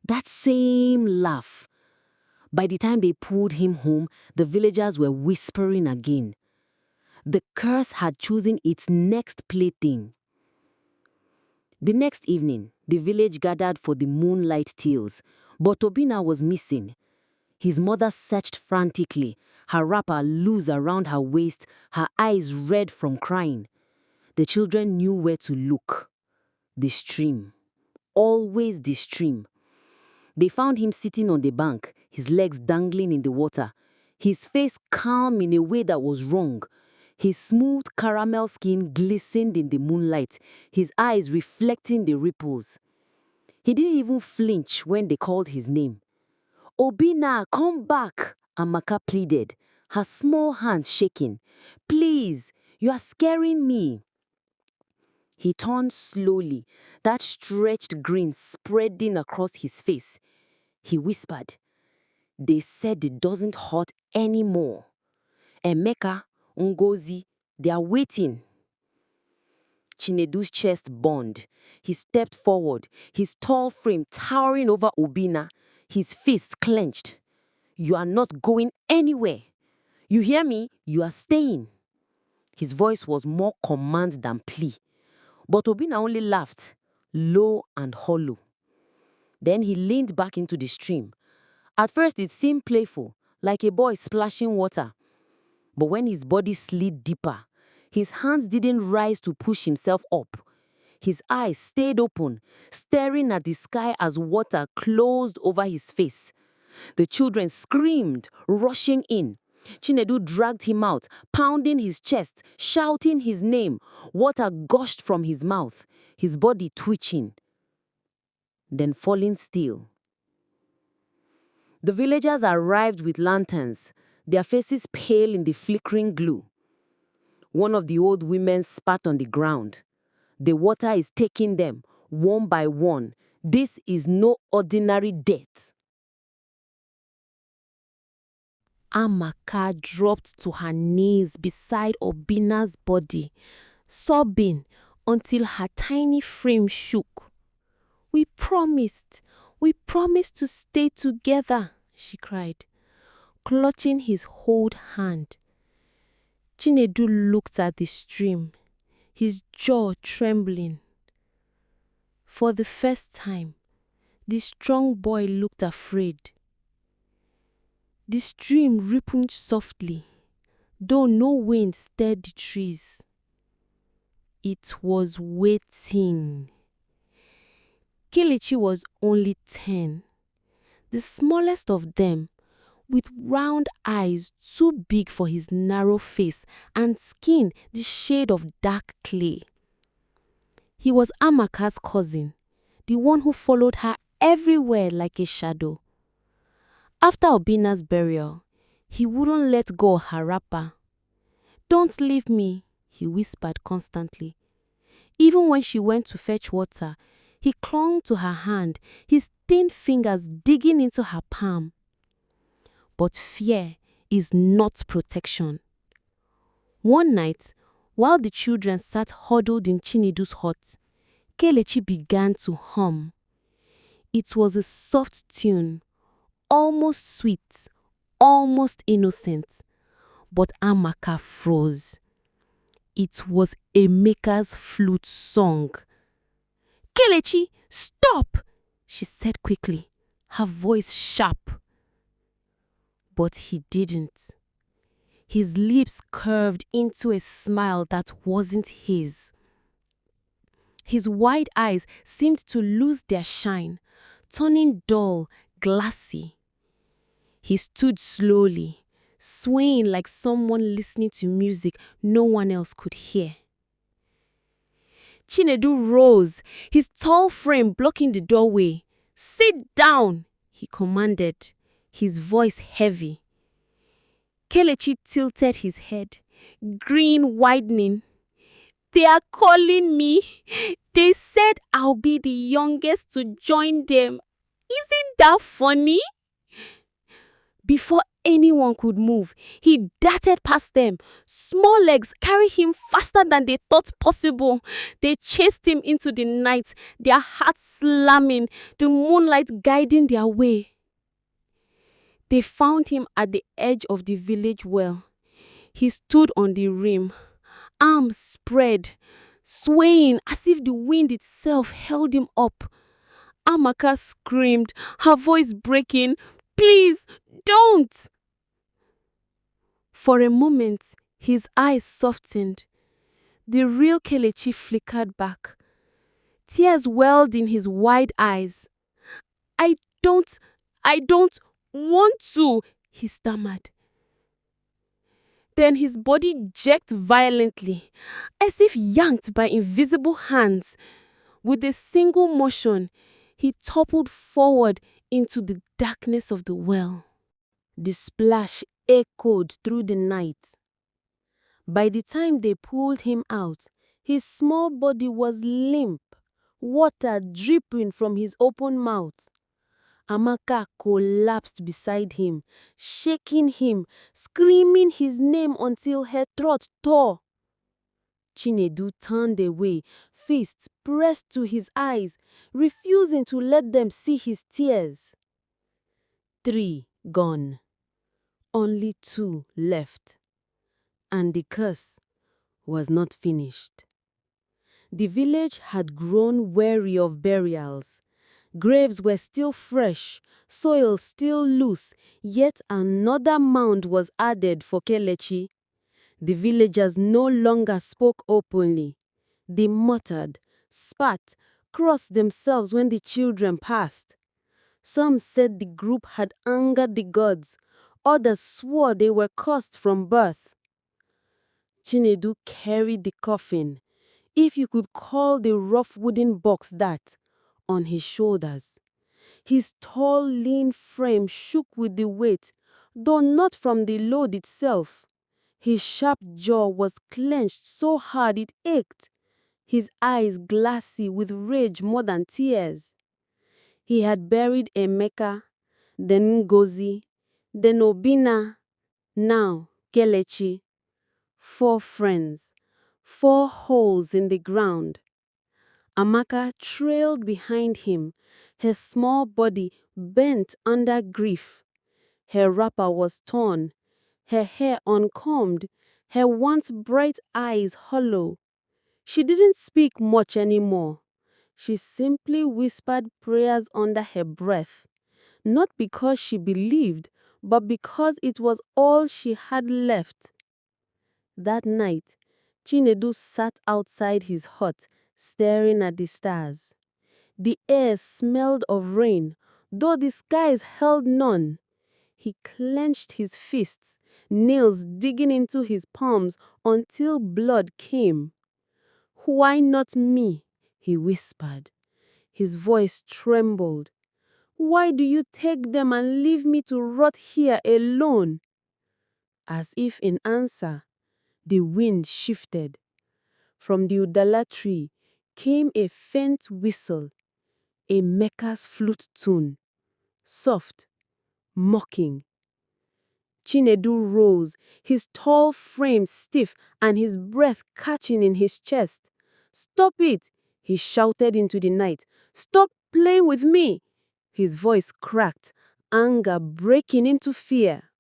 that same laugh. By the time they pulled him home, the villagers were whispering again. The curse had chosen its next plaything. The next evening, the village gathered for the moonlight tales, but Obinna was missing. His mother searched frantically, her wrapper loose around her waist, her eyes red from crying. The children knew where to look. The stream. Always the stream. They found him sitting on the bank, his legs dangling in the water, his face calm in a way that was wrong. His smooth caramel skin glistened in the moonlight, his eyes reflecting the ripples. He didn't even flinch when they called his name. "Obinna, come back," Amaka pleaded, her small hands shaking. "Please, you are scaring me." He turned slowly, that stretched grin spreading across his face. He whispered, "They said it doesn't hurt anymore. Emeka, Ngozi, they are waiting." Chinedu's chest burned. He stepped forward, his tall frame towering over Obinna, his fists clenched. "You are not going anywhere. You hear me? You are staying." His voice was more command than plea. But Obinna only laughed, low and hollow. Then he leaned back into the stream. At first it seemed playful, like a boy splashing water. But when his body slid deeper, his hands didn't rise to push himself up. His eyes stayed open, staring at the sky as water closed over his face. The children screamed, rushing in. Chinedu dragged him out, pounding his chest, shouting his name. Water gushed from his mouth, his body twitching, then falling still. The villagers arrived with lanterns, their faces pale in the flickering glow. One of the old women spat on the ground. "The water is taking them, one by one. This is no ordinary death." Amaka dropped to her knees beside Obinna's body, sobbing until her tiny frame shook. We promised to stay together," she cried, clutching his hold hand. Chinedu looked at the stream, his jaw trembling. For the first time, the strong boy looked afraid. The stream rippled softly, though no wind stirred the trees. It was waiting. Kelechi was only 10, the smallest of them, with round eyes too big for his narrow face and skin the shade of dark clay. He was Amaka's cousin, the one who followed her everywhere like a shadow. After Obinna's burial, he wouldn't let go of her wrapper. "Don't leave me," he whispered constantly. Even when she went to fetch water, he clung to her hand, his thin fingers digging into her palm. But fear is not protection. One night, while the children sat huddled in Chinedu's hut, Kelechi began to hum. It was a soft tune, almost sweet, almost innocent. But Amaka froze. It was Emeka's flute song. "Kelechi, stop!" she said quickly, her voice sharp. But he didn't. His lips curved into a smile that wasn't his. His wide eyes seemed to lose their shine, turning dull, glassy. He stood slowly, swaying like someone listening to music no one else could hear. Chinedu rose, his tall frame blocking the doorway. "Sit down," he commanded, his voice heavy. Kelechi tilted his head, grin widening. "They are calling me. They said I'll be the youngest to join them. Isn't that funny? Before anyone could move, he darted past them. Small legs carried him faster than they thought possible. They chased him into the night, their hearts slamming, the moonlight guiding their way. They found him at the edge of the village well. He stood on the rim, arms spread, swaying as if the wind itself held him up. Amaka screamed, her voice breaking, "Please, don't!" For a moment, his eyes softened. The real Kelechi flickered back. Tears welled in his wide eyes. I don't want to," he stammered. Then his body jerked violently, as if yanked by invisible hands. With a single motion, he toppled forward into the darkness of the well. The splash echoed through the night. By the time they pulled him out, his small body was limp, water dripping from his open mouth. Amaka collapsed beside him, shaking him, screaming his name until her throat tore. Chinedu turned away, fists pressed to his eyes, refusing to let them see his tears. 3 gone. Only 2 left. And the curse was not finished. The village had grown weary of burials. Graves were still fresh, soil still loose, yet another mound was added for Kelechi. The villagers no longer spoke openly. They muttered, spat, crossed themselves when the children passed. Some said the group had angered the gods. Others swore they were cursed from birth. Chinedu carried the coffin, if you could call the rough wooden box that, on his shoulders. His tall, lean frame shook with the weight, though not from the load itself. His sharp jaw was clenched so hard it ached, his eyes glassy with rage more than tears. He had buried Emeka, then Ngozi, then Obina, now Kelechi. 4 friends, 4 holes in the ground. Amaka trailed behind him, her small body bent under grief. Her wrapper was torn, her hair uncombed, her once bright eyes hollow. She didn't speak much anymore. She simply whispered prayers under her breath, not because she believed, but because it was all she had left. That night, Chinedu sat outside his hut, staring at the stars. The air smelled of rain, though the skies held none. He clenched his fists, nails digging into his palms until blood came. "Why not me?" he whispered. His voice trembled. "Why do you take them and leave me to rot here alone?" As if in answer, the wind shifted. From the udala tree came a faint whistle, a Mecca's flute tune, soft, mocking. Chinedu rose, his tall frame stiff and his breath catching in his chest. "Stop it!" he shouted into the night. "Stop playing with me!" His voice cracked, anger breaking into fear.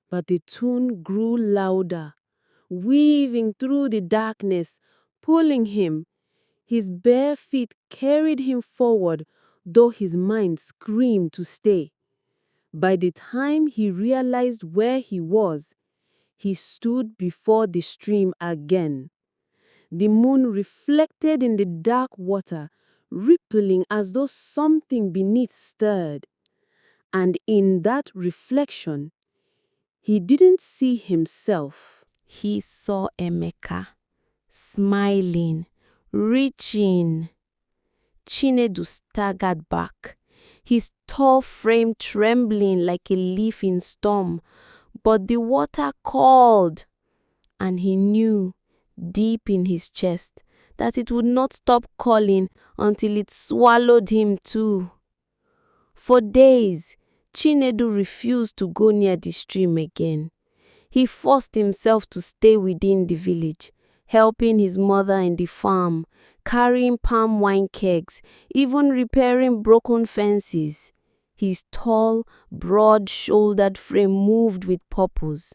But the tune grew louder, weaving through the darkness, pulling him. His bare feet carried him forward, though his mind screamed to stay. By the time he realized where he was, he stood before the stream again. The moon reflected in the dark water, rippling as though something beneath stirred. And in that reflection, he didn't see himself. He saw Emeka, smiling, reaching. Chinedu staggered back, his tall frame trembling like a leaf in storm. But the water called, and he knew, deep in his chest, that it would not stop calling until it swallowed him too. For days, Chinedu refused to go near the stream again. He forced himself to stay within the village, helping his mother in the farm, carrying palm wine kegs, even repairing broken fences. His tall, broad-shouldered frame moved with purpose,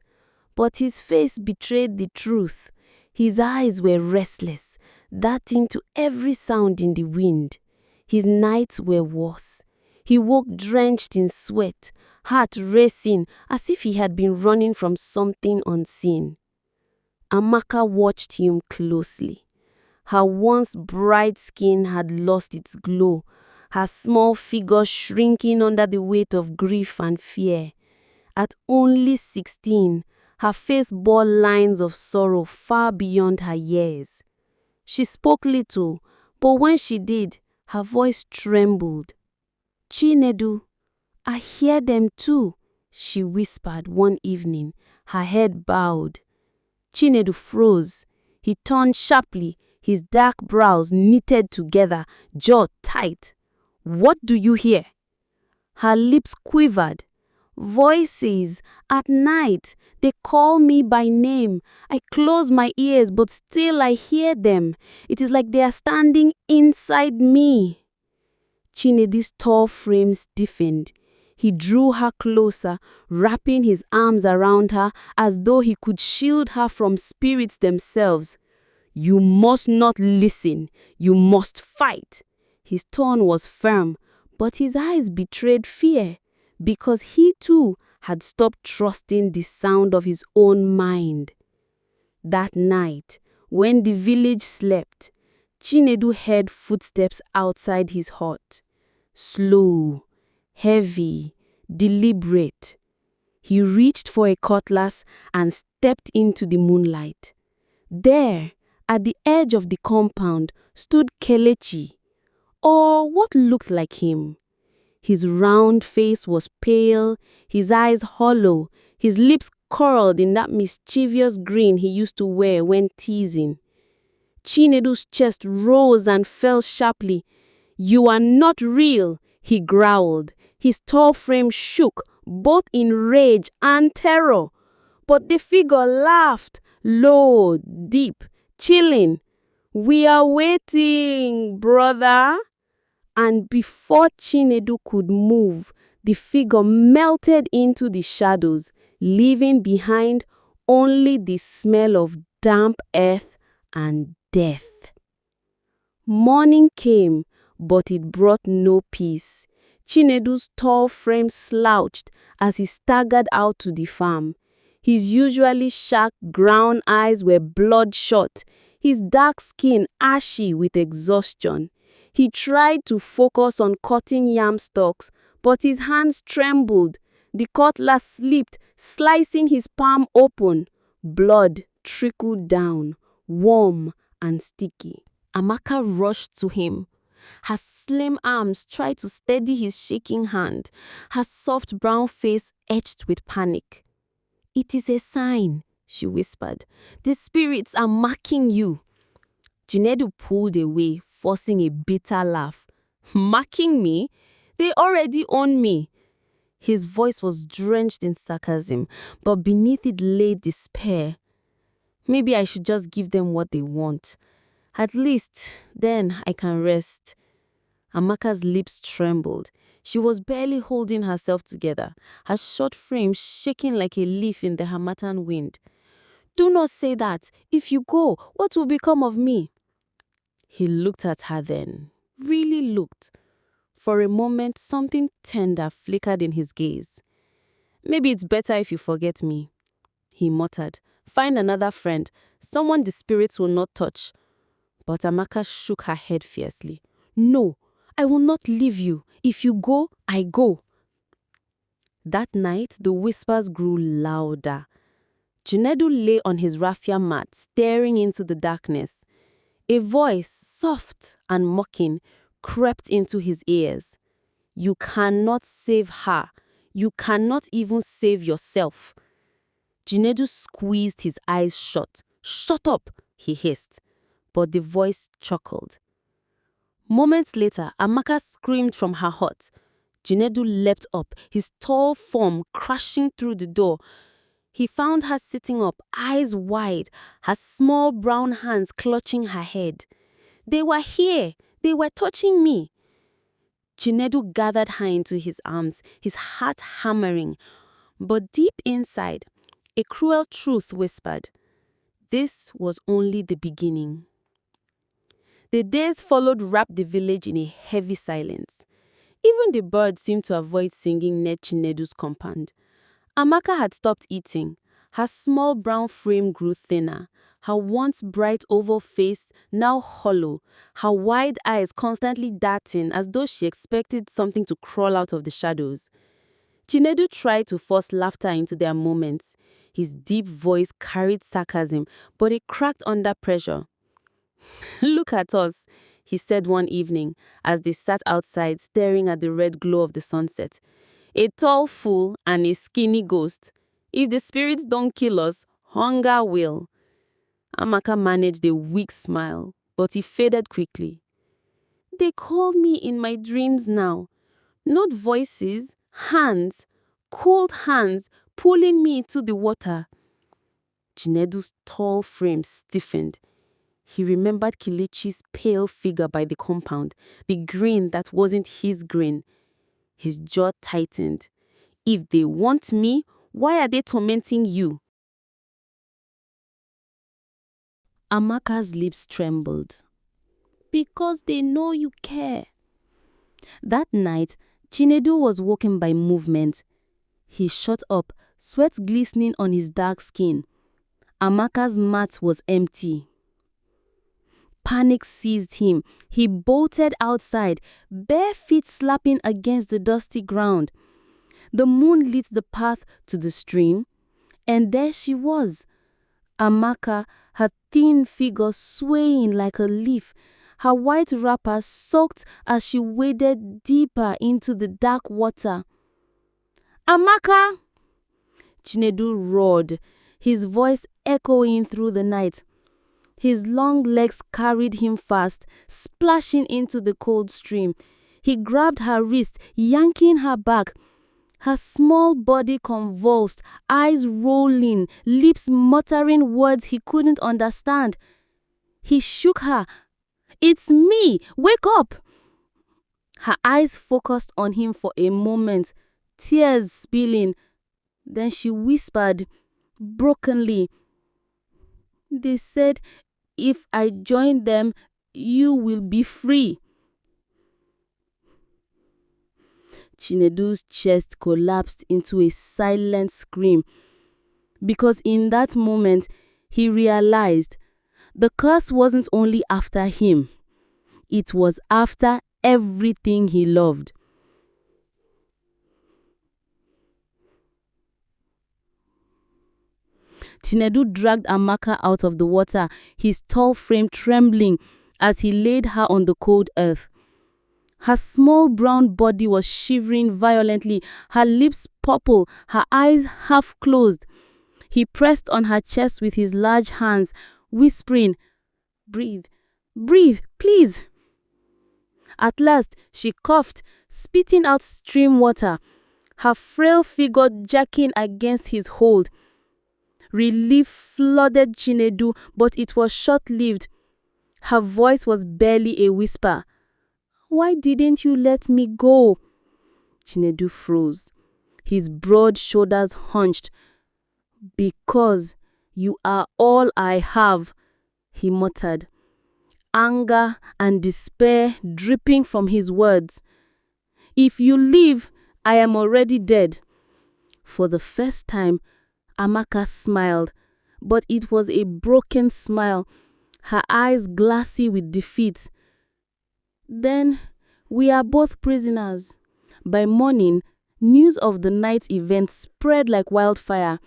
but his face betrayed the truth. His eyes were restless, darting to every sound in the wind. His nights were worse. He woke drenched in sweat, heart racing as if he had been running from something unseen. Amaka watched him closely. Her once bright skin had lost its glow, her small figure shrinking under the weight of grief and fear. At only 16, her face bore lines of sorrow far beyond her years. She spoke little, but when she did, her voice trembled. "Chinedu, I hear them too," she whispered one evening, her head bowed. Chinedu froze. He turned sharply, his dark brows knitted together, jaw tight. "What do you hear?" Her lips quivered. "Voices. At night. They call me by name. I close my ears, but still I hear them. It is like they are standing inside me." Chinedu's tall frame stiffened. He drew her closer, wrapping his arms around her as though he could shield her from spirits themselves. "You must not listen. You must fight." His tone was firm, but his eyes betrayed fear, because he too had stopped trusting the sound of his own mind. That night, when the village slept, Chinedu heard footsteps outside his hut. Slow, heavy, deliberate. He reached for a cutlass and stepped into the moonlight. There, at the edge of the compound, stood Kelechi, or what looked like him. His round face was pale, his eyes hollow, his lips curled in that mischievous grin he used to wear when teasing. Chinedu's chest rose and fell sharply. "You are not real," he growled. His tall frame shook, both in rage and terror. But the figure laughed, low, deep, chilling. "We are waiting, brother." And before Chinedu could move, the figure melted into the shadows, leaving behind only the smell of damp earth and death. Morning came, but it brought no peace. Chinedu's tall frame slouched as he staggered out to the farm. His usually sharp brown eyes were bloodshot, his dark skin ashy with exhaustion. He tried to focus on cutting yam stalks, but his hands trembled. The cutlass slipped, slicing his palm open. Blood trickled down, warm and sticky. Amaka rushed to him. Her slim arms tried to steady his shaking hand, her soft brown face etched with panic. "It is a sign," she whispered. "The spirits are marking you." Chinedu pulled away, forcing a bitter laugh. "Marking me? They already own me." His voice was drenched in sarcasm, but beneath it lay despair. "Maybe I should just give them what they want. At least, then I can rest." Amaka's lips trembled. She was barely holding herself together, her short frame shaking like a leaf in the harmattan wind. "Do not say that. If you go, what will become of me?" He looked at her then, really looked. For a moment, something tender flickered in his gaze. "Maybe it's better if you forget me," he muttered. "Find another friend, someone the spirits will not touch." But Amaka shook her head fiercely. "No, I will not leave you. If you go, I go." That night, the whispers grew louder. Chinedu lay on his raffia mat, staring into the darkness. A voice, soft and mocking, crept into his ears. "You cannot save her. You cannot even save yourself." Chinedu squeezed his eyes shut. "Shut up," he hissed. But the voice chuckled. Moments later, Amaka screamed from her hut. Chinedu leapt up, his tall form crashing through the door. He found her sitting up, eyes wide, her small brown hands clutching her head. They were here. They were touching me. Chinedu gathered her into his arms, his heart hammering. But deep inside, a cruel truth whispered. This was only the beginning. The days followed wrapped the village in a heavy silence. Even the birds seemed to avoid singing near Chinedu's compound. Amaka had stopped eating. Her small brown frame grew thinner, her once bright oval face now hollow, her wide eyes constantly darting as though she expected something to crawl out of the shadows. Chinedu tried to force laughter into their moments. His deep voice carried sarcasm, but it cracked under pressure. "Look at us," he said one evening as they sat outside staring at the red glow of the sunset. "A tall fool and a skinny ghost. If the spirits don't kill us, hunger will." Amaka managed a weak smile, but it faded quickly. "They call me in my dreams now. Not voices, hands, cold hands pulling me into the water." Chinedu's tall frame stiffened. He remembered Kelechi's pale figure by the compound, the grin that wasn't his grin. His jaw tightened. "If they want me, why are they tormenting you?" Amaka's lips trembled. "Because they know you care." That night, Chinedu was woken by movement. He shot up, sweat glistening on his dark skin. Amaka's mat was empty. Panic seized him. He bolted outside, bare feet slapping against the dusty ground. The moon lit the path to the stream, and there she was. Amaka, her thin figure swaying like a leaf, her white wrapper soaked as she waded deeper into the dark water. "Amaka!" Chinedu roared, his voice echoing through the night. His long legs carried him fast, splashing into the cold stream. He grabbed her wrist, yanking her back. Her small body convulsed, eyes rolling, lips muttering words he couldn't understand. He shook her. "It's me! Wake up!" Her eyes focused on him for a moment, tears spilling. Then she whispered brokenly, "They said if I join them, you will be free." Chinedu's chest collapsed into a silent scream, because in that moment he realized the curse wasn't only after him, it was after everything he loved. Chinedu dragged Amaka out of the water, his tall frame trembling as he laid her on the cold earth. Her small brown body was shivering violently, her lips purple, her eyes half closed. He pressed on her chest with his large hands, whispering, "Breathe, breathe, please." At last, she coughed, spitting out stream water, her frail figure jerking against his hold. Relief flooded Chinedu, but it was short-lived. Her voice was barely a whisper. "Why didn't you let me go?" Chinedu froze, his broad shoulders hunched. "Because you are all I have," he muttered, anger and despair dripping from his words. "If you leave, I am already dead." For the first time, Amaka smiled, but it was a broken smile, her eyes glassy with defeat. "Then we are both prisoners." By morning, news of the night's event spread like wildfire.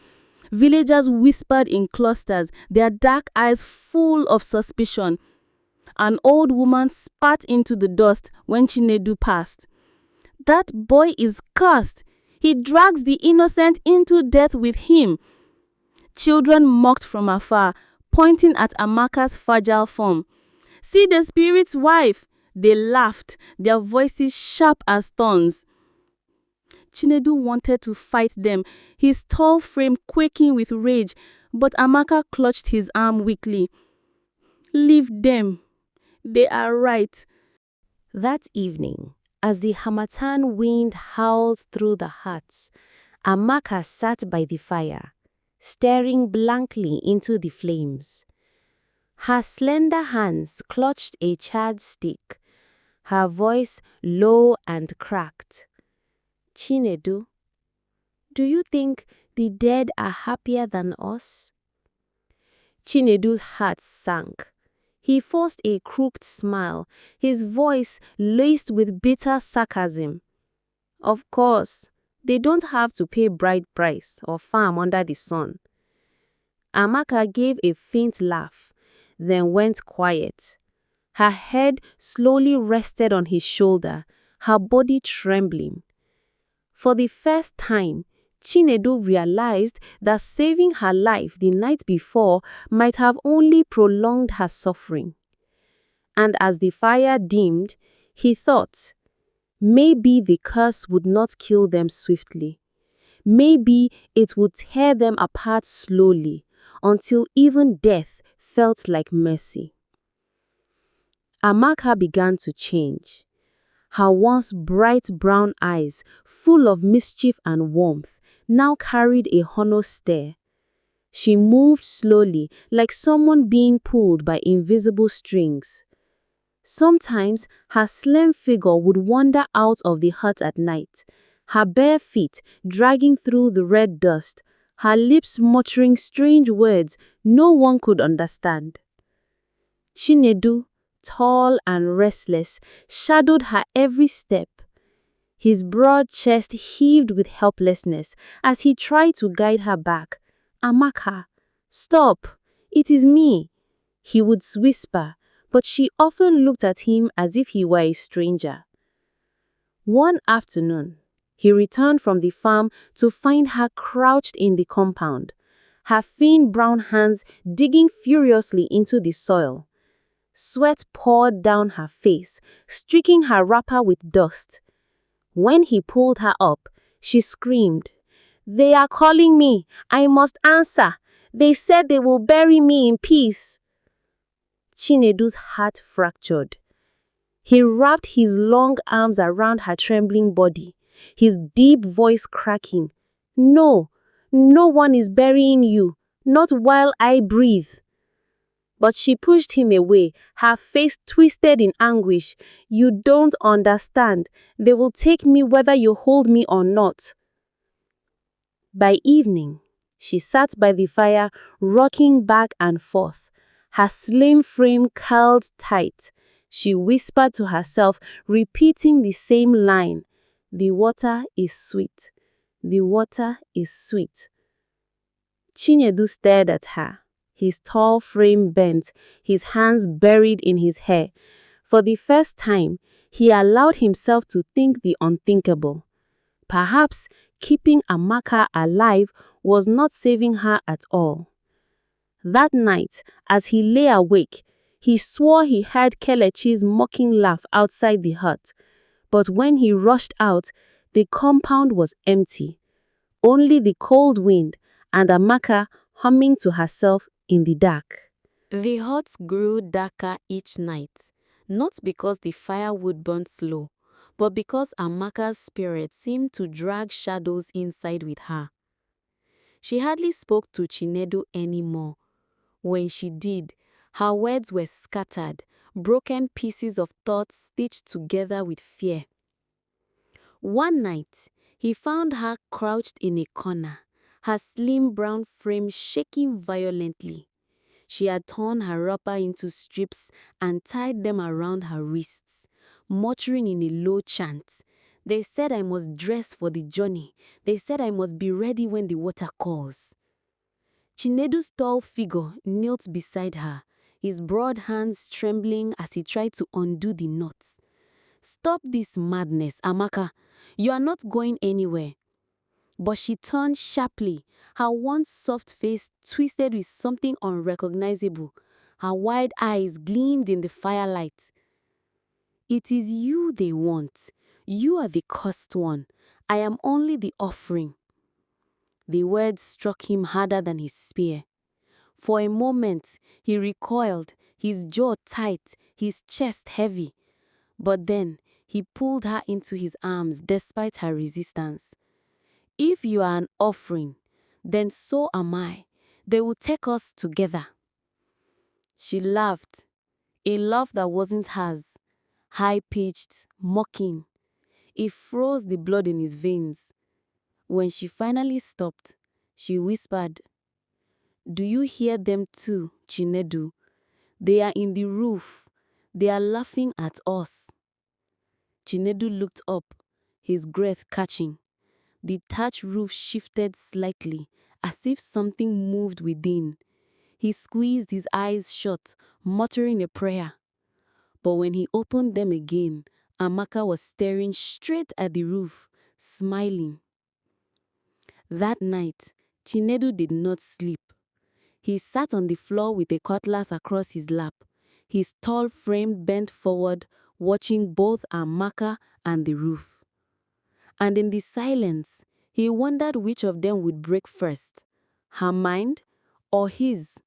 Villagers whispered in clusters, their dark eyes full of suspicion. An old woman spat into the dust when Chinedu passed. "That boy is cursed. He drags the innocent into death with him." Children mocked from afar, pointing at Amaka's fragile form. "See the spirit's wife." They laughed, their voices sharp as thorns. Chinedu wanted to fight them, his tall frame quaking with rage, but Amaka clutched his arm weakly. "Leave them. They are right." That evening, as the harmattan wind howled through the huts, Amaka sat by the fire, staring blankly into the flames. Her slender hands clutched a charred stick, her voice low and cracked. "Chinedu, do you think the dead are happier than us?" Chinedu's heart sank. He forced a crooked smile, his voice laced with bitter sarcasm. "Of course, they don't have to pay bride price or farm under the sun." Amaka gave a faint laugh, then went quiet. Her head slowly rested on his shoulder, her body trembling. For the first time, Chinedu realized that saving her life the night before might have only prolonged her suffering. And as the fire dimmed, he thought, maybe the curse would not kill them swiftly. Maybe it would tear them apart slowly, until even death felt like mercy. Amaka began to change. Her once bright brown eyes, full of mischief and warmth, now carried a honest stare. She moved slowly, like someone being pulled by invisible strings. Sometimes her slim figure would wander out of the hut at night, her bare feet dragging through the red dust, her lips muttering strange words no one could understand. Chinedu, tall and restless, shadowed her every step. His broad chest heaved with helplessness as he tried to guide her back. "Amaka, stop, it is me," he would whisper, but she often looked at him as if he were a stranger. One afternoon, he returned from the farm to find her crouched in the compound, her thin brown hands digging furiously into the soil. Sweat poured down her face, streaking her wrapper with dust. When he pulled her up, she screamed, "They are calling me! I must answer! They said they will bury me in peace!" Chinedu's heart fractured. He wrapped his long arms around her trembling body, his deep voice cracking. "No, no one is burying you, not while I breathe." But she pushed him away, her face twisted in anguish. "You don't understand. They will take me whether you hold me or not." By evening, she sat by the fire, rocking back and forth, her slim frame curled tight. She whispered to herself, repeating the same line, "The water is sweet. The water is sweet." Chinedu stared at her, his tall frame bent, his hands buried in his hair. For the first time, he allowed himself to think the unthinkable. Perhaps keeping Amaka alive was not saving her at all. That night, as he lay awake, he swore he heard Kelechi's mocking laugh outside the hut. But when he rushed out, the compound was empty. Only the cold wind and Amaka humming to herself in the dark. The hut grew darker each night, not because the firewood burned slow, but because Amaka's spirit seemed to drag shadows inside with her. She hardly spoke to Chinedu anymore. When she did, her words were scattered, broken pieces of thoughts stitched together with fear. One night, he found her crouched in a corner, her slim brown frame shaking violently. She had torn her wrapper into strips and tied them around her wrists, muttering in a low chant. "They said I must dress for the journey. They said I must be ready when the water calls." Chinedu's tall figure knelt beside her, his broad hands trembling as he tried to undo the knots. "Stop this madness, Amaka. You are not going anywhere." But she turned sharply, her once soft face twisted with something unrecognizable. Her wide eyes gleamed in the firelight. "It is you they want. You are the cursed one. I am only the offering." The words struck him harder than his spear. For a moment, he recoiled, his jaw tight, his chest heavy. But then, he pulled her into his arms despite her resistance. "If you are an offering, then so am I. They will take us together." She laughed, a laugh that wasn't hers, high-pitched, mocking. It froze the blood in his veins. When she finally stopped, she whispered, "Do you hear them too, Chinedu? They are in the roof. They are laughing at us." Chinedu looked up, his breath catching. The thatch roof shifted slightly, as if something moved within. He squeezed his eyes shut, muttering a prayer. But when he opened them again, Amaka was staring straight at the roof, smiling. That night, Chinedu did not sleep. He sat on the floor with a cutlass across his lap, his tall frame bent forward, watching both Amaka and the roof. And in the silence, he wondered which of them would break first, her mind or his.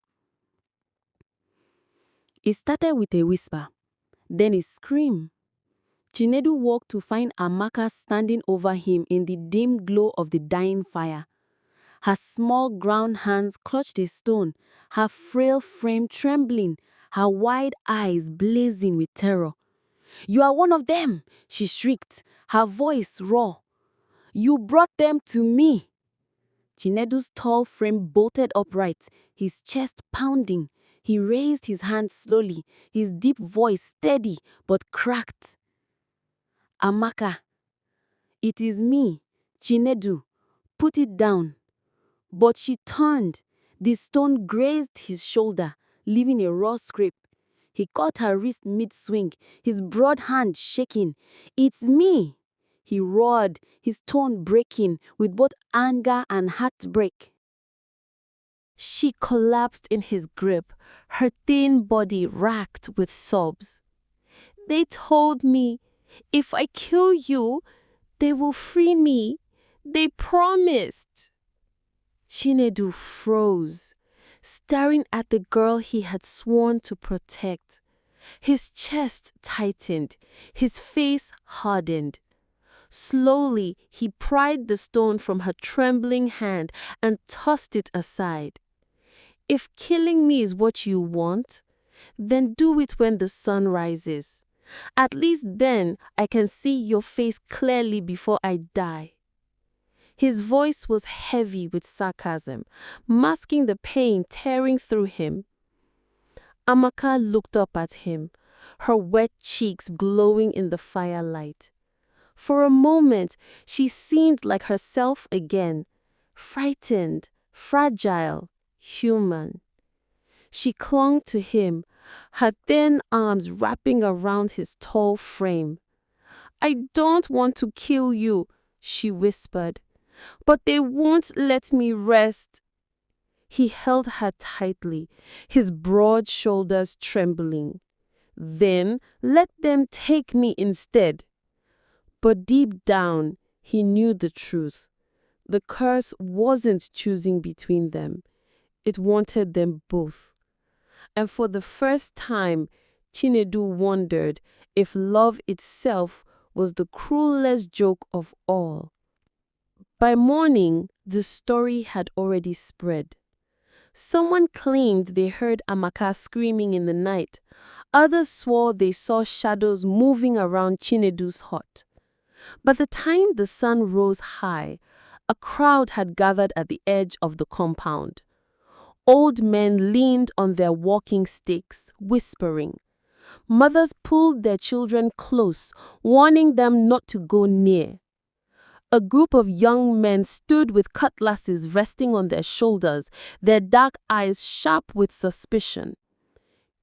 It started with a whisper, then a scream. Chinedu woke to find Amaka standing over him in the dim glow of the dying fire. Her small brown hands clutched a stone, her frail frame trembling, her wide eyes blazing with terror. "You are one of them!" she shrieked, her voice raw. "You brought them to me!" Chinedu's tall frame bolted upright, his chest pounding. He raised his hand slowly, his deep voice steady but cracked. "Amaka, it is me, Chinedu. Put it down." But she turned. The stone grazed his shoulder, leaving a raw scrape. He caught her wrist mid-swing, his broad hand shaking. "It's me!" he roared, his tone breaking with both anger and heartbreak. She collapsed in his grip, her thin body racked with sobs. "They told me, if I kill you, they will free me. They promised." Chinedu froze, staring at the girl he had sworn to protect. His chest tightened, his face hardened. Slowly, he pried the stone from her trembling hand and tossed it aside. "If killing me is what you want, then do it when the sun rises. At least then I can see your face clearly before I die." His voice was heavy with sarcasm, masking the pain tearing through him. Amaka looked up at him, her wet cheeks glowing in the firelight. For a moment, she seemed like herself again, frightened, fragile, human. She clung to him, her thin arms wrapping around his tall frame. "I don't want to kill you," she whispered, "but they won't let me rest." He held her tightly, his broad shoulders trembling. "Then let them take me instead." But deep down, he knew the truth. The curse wasn't choosing between them. It wanted them both. And for the first time, Chinedu wondered if love itself was the cruelest joke of all. By morning, the story had already spread. Someone claimed they heard Amaka screaming in the night. Others swore they saw shadows moving around Chinedu's hut. By the time the sun rose high, a crowd had gathered at the edge of the compound. Old men leaned on their walking sticks, whispering. Mothers pulled their children close, warning them not to go near. A group of young men stood with cutlasses resting on their shoulders, their dark eyes sharp with suspicion.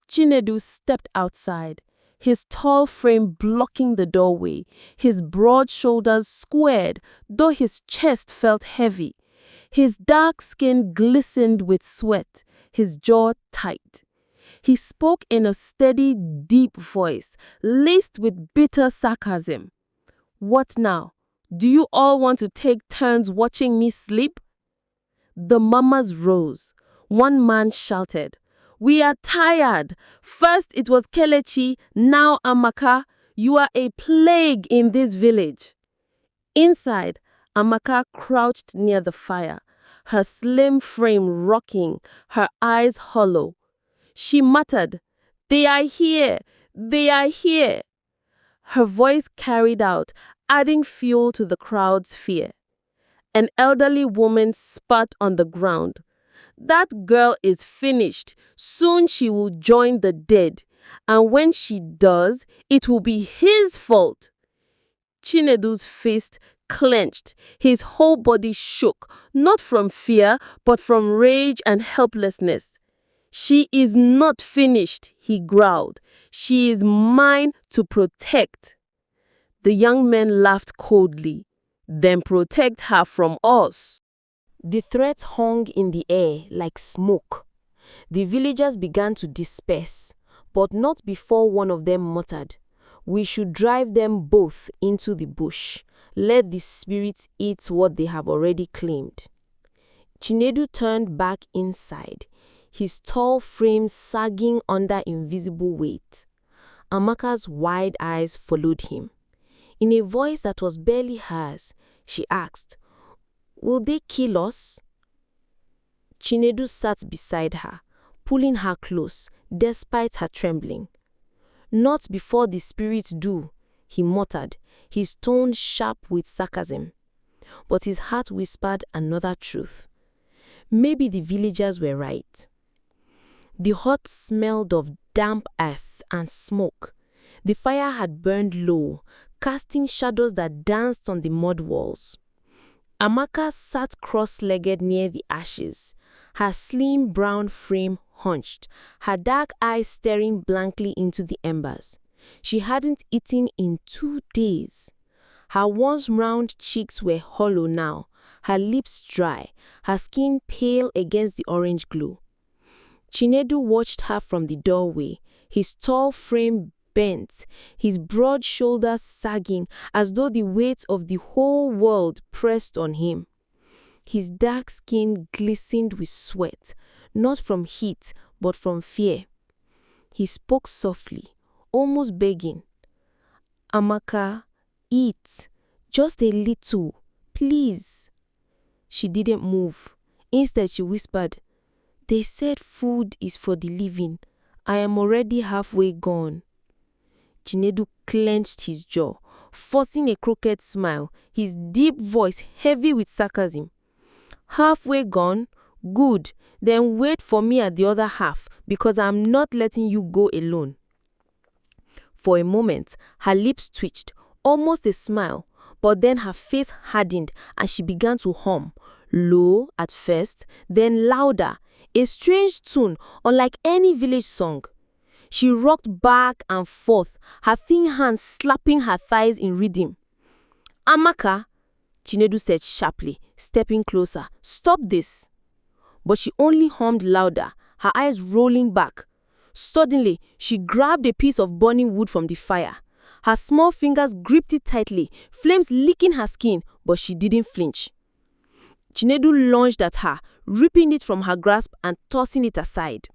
Chinedu stepped outside, his tall frame blocking the doorway, his broad shoulders squared, though his chest felt heavy. His dark skin glistened with sweat, his jaw tight. He spoke in a steady, deep voice, laced with bitter sarcasm. "What now? Do you all want to take turns watching me sleep?" The mamas rose. One man shouted, "We are tired. First it was Kelechi, now Amaka. You are a plague in this village." Inside, Amaka crouched near the fire, her slim frame rocking, her eyes hollow. She muttered, "They are here! They are here!" Her voice carried out, adding fuel to the crowd's fear. An elderly woman spat on the ground. "That girl is finished. Soon she will join the dead. And when she does, it will be his fault." Chinedu's fist clenched. His whole body shook, not from fear, but from rage and helplessness. "She is not finished," he growled. "She is mine to protect." The young men laughed coldly. "Then protect her from us." The threats hung in the air like smoke. The villagers began to disperse, but not before one of them muttered, "We should drive them both into the bush. Let the spirits eat what they have already claimed." Chinedu turned back inside, his tall frame sagging under invisible weight. Amaka's wide eyes followed him. In a voice that was barely hers, she asked, "Will they kill us?" Chinedu sat beside her, pulling her close, despite her trembling. "Not before the spirits do," he muttered, his tone sharp with sarcasm. But his heart whispered another truth. Maybe the villagers were right. The hut smelled of damp earth and smoke. The fire had burned low, casting shadows that danced on the mud walls. Amaka sat cross-legged near the ashes, her slim brown frame hunched, her dark eyes staring blankly into the embers. She hadn't eaten in 2 days. Her once round cheeks were hollow now, her lips dry, her skin pale against the orange glow. Chinedu watched her from the doorway, his tall frame bent, his broad shoulders sagging as though the weight of the whole world pressed on him. His dark skin glistened with sweat, not from heat, but from fear. He spoke softly, almost begging. "Amaka, eat. Just a little, please." She didn't move. Instead, she whispered, "They said food is for the living. I am already halfway gone." Chinedu clenched his jaw, forcing a crooked smile, his deep voice heavy with sarcasm. "Halfway gone? Good. Then wait for me at the other half, because I'm not letting you go alone." For a moment, her lips twitched, almost a smile, but then her face hardened and she began to hum, low at first, then louder, a strange tune unlike any village song. She rocked back and forth, her thin hands slapping her thighs in rhythm. "Amaka," Chinedu said sharply, stepping closer, "stop this." But she only hummed louder, her eyes rolling back. Suddenly, she grabbed a piece of burning wood from the fire. Her small fingers gripped it tightly, flames licking her skin, but she didn't flinch. Chinedu lunged at her, ripping it from her grasp and tossing it aside.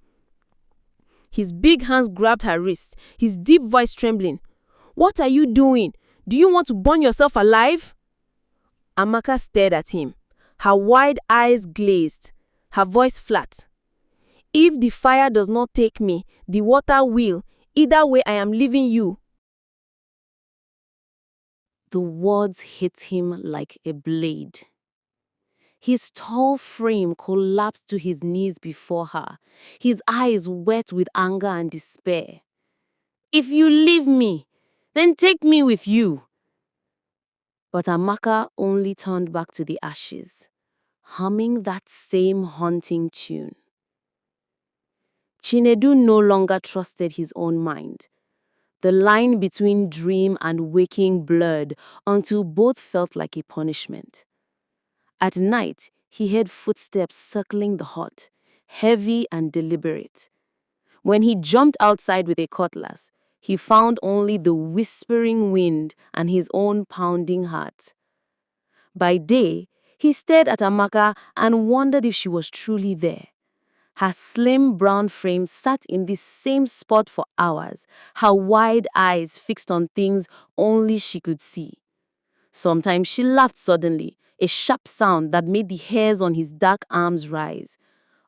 His big hands grabbed her wrist, his deep voice trembling. "What are you doing? Do you want to burn yourself alive?" Amaka stared at him, her wide eyes glazed, her voice flat. "If the fire does not take me, the water will. Either way, I am leaving you." The words hit him like a blade. His tall frame collapsed to his knees before her, his eyes wet with anger and despair. "If you leave me, then take me with you." But Amaka only turned back to the ashes, humming that same haunting tune. Chinedu no longer trusted his own mind. The line between dream and waking blurred until both felt like a punishment. At night, he heard footsteps circling the hut, heavy and deliberate. When he jumped outside with a cutlass, he found only the whispering wind and his own pounding heart. By day, he stared at Amaka and wondered if she was truly there. Her slim brown frame sat in the same spot for hours, her wide eyes fixed on things only she could see. Sometimes she laughed suddenly, a sharp sound that made the hairs on his dark arms rise.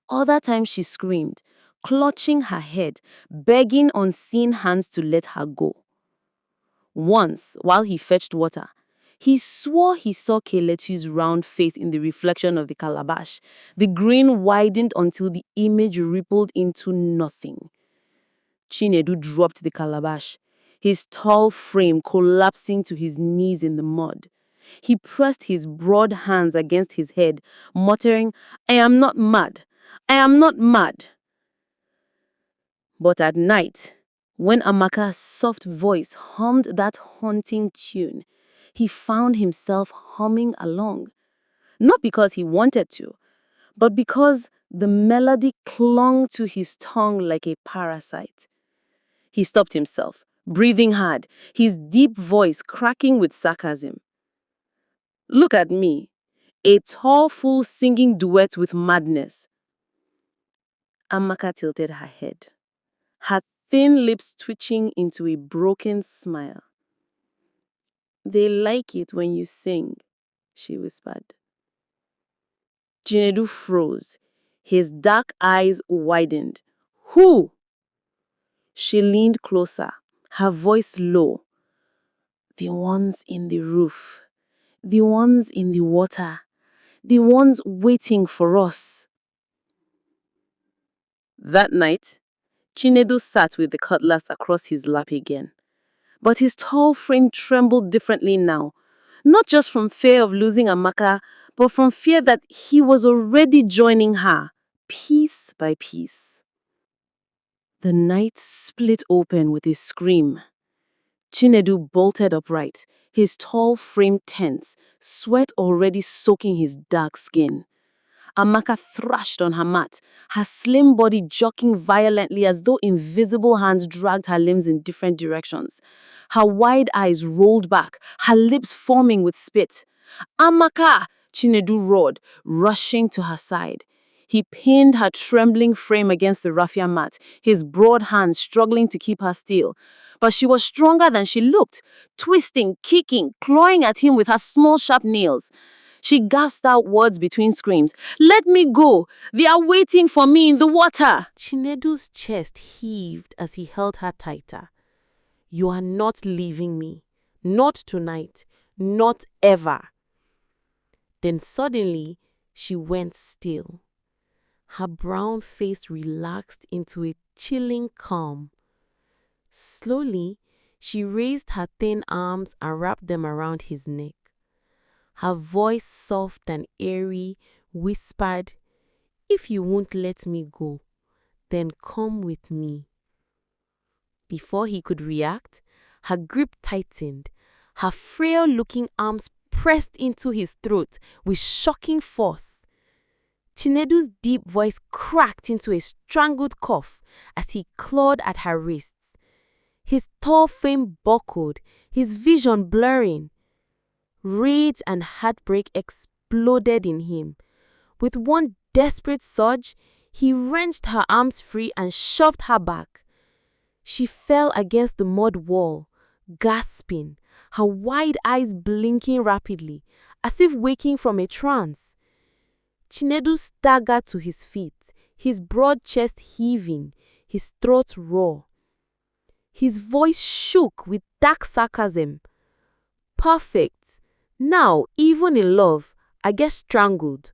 Other times she screamed, clutching her head, begging unseen hands to let her go. Once, while he fetched water, he swore he saw Kelechi's round face in the reflection of the calabash. The grin widened until the image rippled into nothing. Chinedu dropped the calabash, his tall frame collapsing to his knees in the mud. He pressed his broad hands against his head, muttering, "I am not mad. I am not mad." But at night, when Amaka's soft voice hummed that haunting tune, he found himself humming along. Not because he wanted to, but because the melody clung to his tongue like a parasite. He stopped himself, breathing hard, his deep voice cracking with sarcasm. "Look at me, a tall fool singing duets with madness." Amaka tilted her head, her thin lips twitching into a broken smile. "They like it when you sing," she whispered. Chinedu froze. His dark eyes widened. "Who?" She leaned closer, her voice low. "The ones in the roof. The ones in the water. The ones waiting for us." That night, Chinedu sat with the cutlass across his lap again. But his tall frame trembled differently now, not just from fear of losing Amaka, but from fear that he was already joining her, piece by piece. The night split open with a scream. Chinedu bolted upright, his tall frame tense, sweat already soaking his dark skin. Amaka thrashed on her mat, her slim body jerking violently as though invisible hands dragged her limbs in different directions. Her wide eyes rolled back, her lips foaming with spit. "Amaka!" Chinedu roared, rushing to her side. He pinned her trembling frame against the raffia mat, his broad hands struggling to keep her still. But she was stronger than she looked, twisting, kicking, clawing at him with her small, sharp nails. She gasped out words between screams. "Let me go! They are waiting for me in the water!" Chinedu's chest heaved as he held her tighter. "You are not leaving me. Not tonight. Not ever." Then suddenly, she went still. Her brown face relaxed into a chilling calm. Slowly, she raised her thin arms and wrapped them around his neck. Her voice, soft and airy, whispered, "If you won't let me go, then come with me." Before he could react, her grip tightened. Her frail-looking arms pressed into his throat with shocking force. Chinedu's deep voice cracked into a strangled cough as he clawed at her wrists. His tall frame buckled, his vision blurring. Rage and heartbreak exploded in him. With one desperate surge, he wrenched her arms free and shoved her back. She fell against the mud wall, gasping, her wide eyes blinking rapidly, as if waking from a trance. Chinedu staggered to his feet, his broad chest heaving, his throat raw. His voice shook with dark sarcasm. "Perfect. Now, even in love, I get strangled."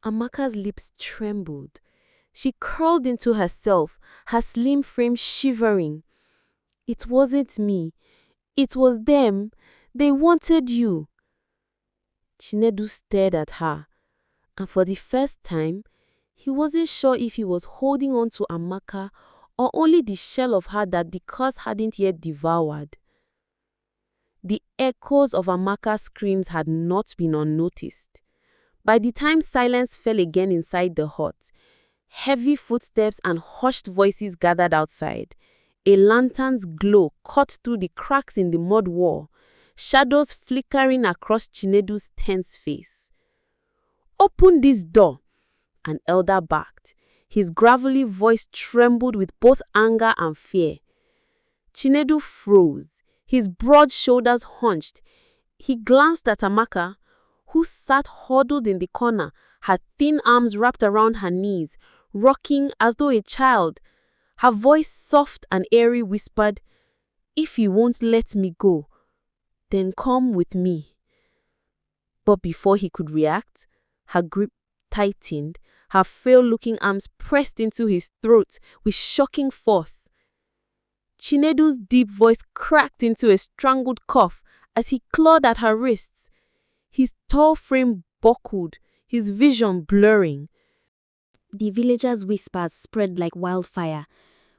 Amaka's lips trembled. She curled into herself, her slim frame shivering. "It wasn't me. It was them. They wanted you." Chinedu stared at her, and for the first time, he wasn't sure if he was holding on to Amaka or only the shell of her that the curse hadn't yet devoured. The echoes of Amaka's screams had not been unnoticed. By the time silence fell again inside the hut, heavy footsteps and hushed voices gathered outside. A lantern's glow cut through the cracks in the mud wall. shadows flickering across Chinedu's tense face. "Open this door," an elder barked. His gravelly voice trembled with both anger and fear. Chinedu froze, his broad shoulders hunched. He glanced at Amaka, who sat huddled in the corner, her thin arms wrapped around her knees, rocking as though a child. Her voice, soft and airy, whispered, "If you won't let me go, then come with me." But before he could react, her grip tightened, her frail-looking arms pressed into his throat with shocking force. Chinedu's deep voice cracked into a strangled cough as he clawed at her wrists. His tall frame buckled, his vision blurring. The villagers' whispers spread like wildfire.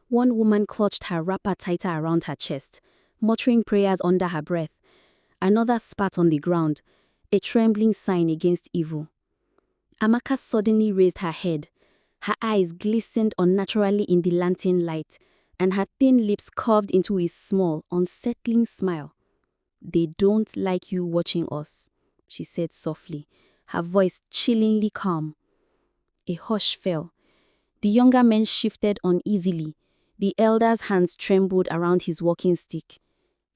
One woman clutched her wrapper tighter around her chest, muttering prayers under her breath. Another spat on the ground, a trembling sign against evil. Amaka suddenly raised her head. Her eyes glistened unnaturally in the lantern light, and her thin lips curved into a small, unsettling smile. "They don't like you watching us," she said softly, her voice chillingly calm. A hush fell. The younger men shifted uneasily. The elder's hands trembled around his walking stick.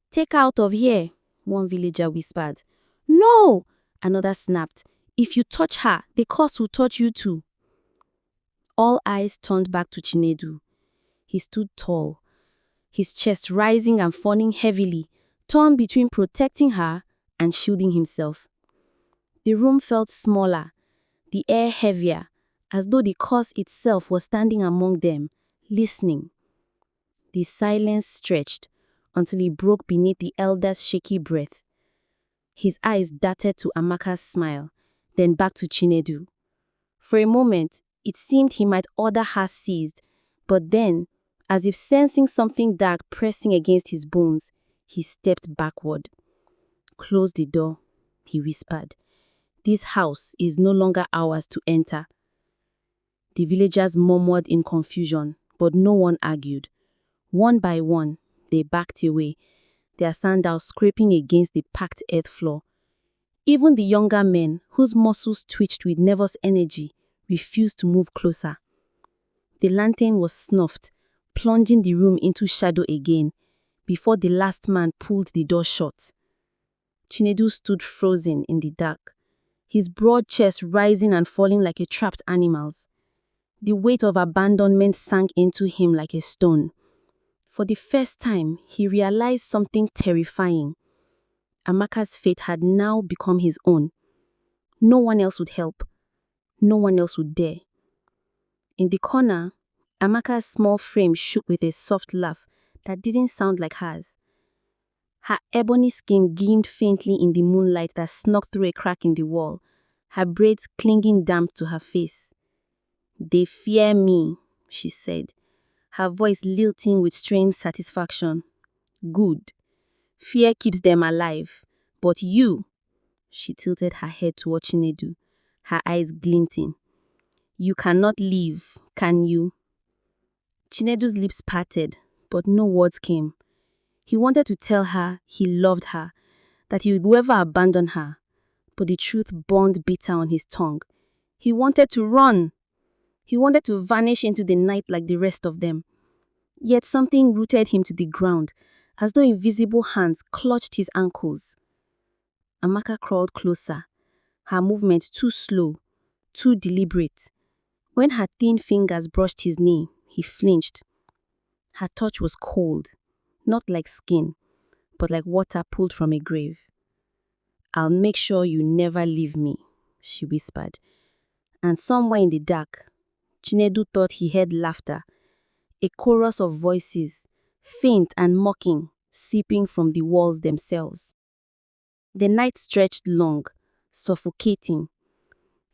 "Take her out of here," one villager whispered. "No!" another snapped. "If you touch her, the curse will touch you too." All eyes turned back to Chinedu. He stood tall, his chest rising and falling heavily, torn between protecting her and shielding himself. The room felt smaller, the air heavier, as though the curse itself was standing among them, listening. The silence stretched until it broke beneath the elder's shaky breath. His eyes darted to Amaka's smile, then back to Chinedu. For a moment, it seemed he might order her seized, but then, as if sensing something dark pressing against his bones, he stepped backward. "Close the door," he whispered. "This house is no longer ours to enter." The villagers murmured in confusion, but no one argued. One by one, they backed away, their sandals scraping against the packed earth floor. Even the younger men, whose muscles twitched with nervous energy, refused to move closer. The lantern was snuffed, plunging the room into shadow again, before the last man pulled the door shut. Chinedu stood frozen in the dark, his broad chest rising and falling like a trapped animal's. The weight of abandonment sank into him like a stone. For the first time, he realized something terrifying. Amaka's fate had now become his own. No one else would help. No one else would dare. In the corner, Amaka's small frame shook with a soft laugh that didn't sound like hers. Her ebony skin gleamed faintly in the moonlight that snuck through a crack in the wall, her braids clinging damp to her face. "They fear me," she said, her voice lilting with strange satisfaction. "Good. Fear keeps them alive. But you," she tilted her head toward Chinedu, her eyes glinting. "You cannot leave, can you?" Chinedu's lips parted, but no words came. He wanted to tell her he loved her, that he would never abandon her, but the truth burned bitter on his tongue. He wanted to run. He wanted to vanish into the night like the rest of them. Yet something rooted him to the ground, as though invisible hands clutched his ankles. Amaka crawled closer, her movement too slow, too deliberate. When her thin fingers brushed his knee, he flinched. Her touch was cold, not like skin, but like water pulled from a grave. "I'll make sure you never leave me," she whispered. And somewhere in the dark, Chinedu thought he heard laughter, a chorus of voices, faint and mocking, seeping from the walls themselves. The night stretched long, suffocating.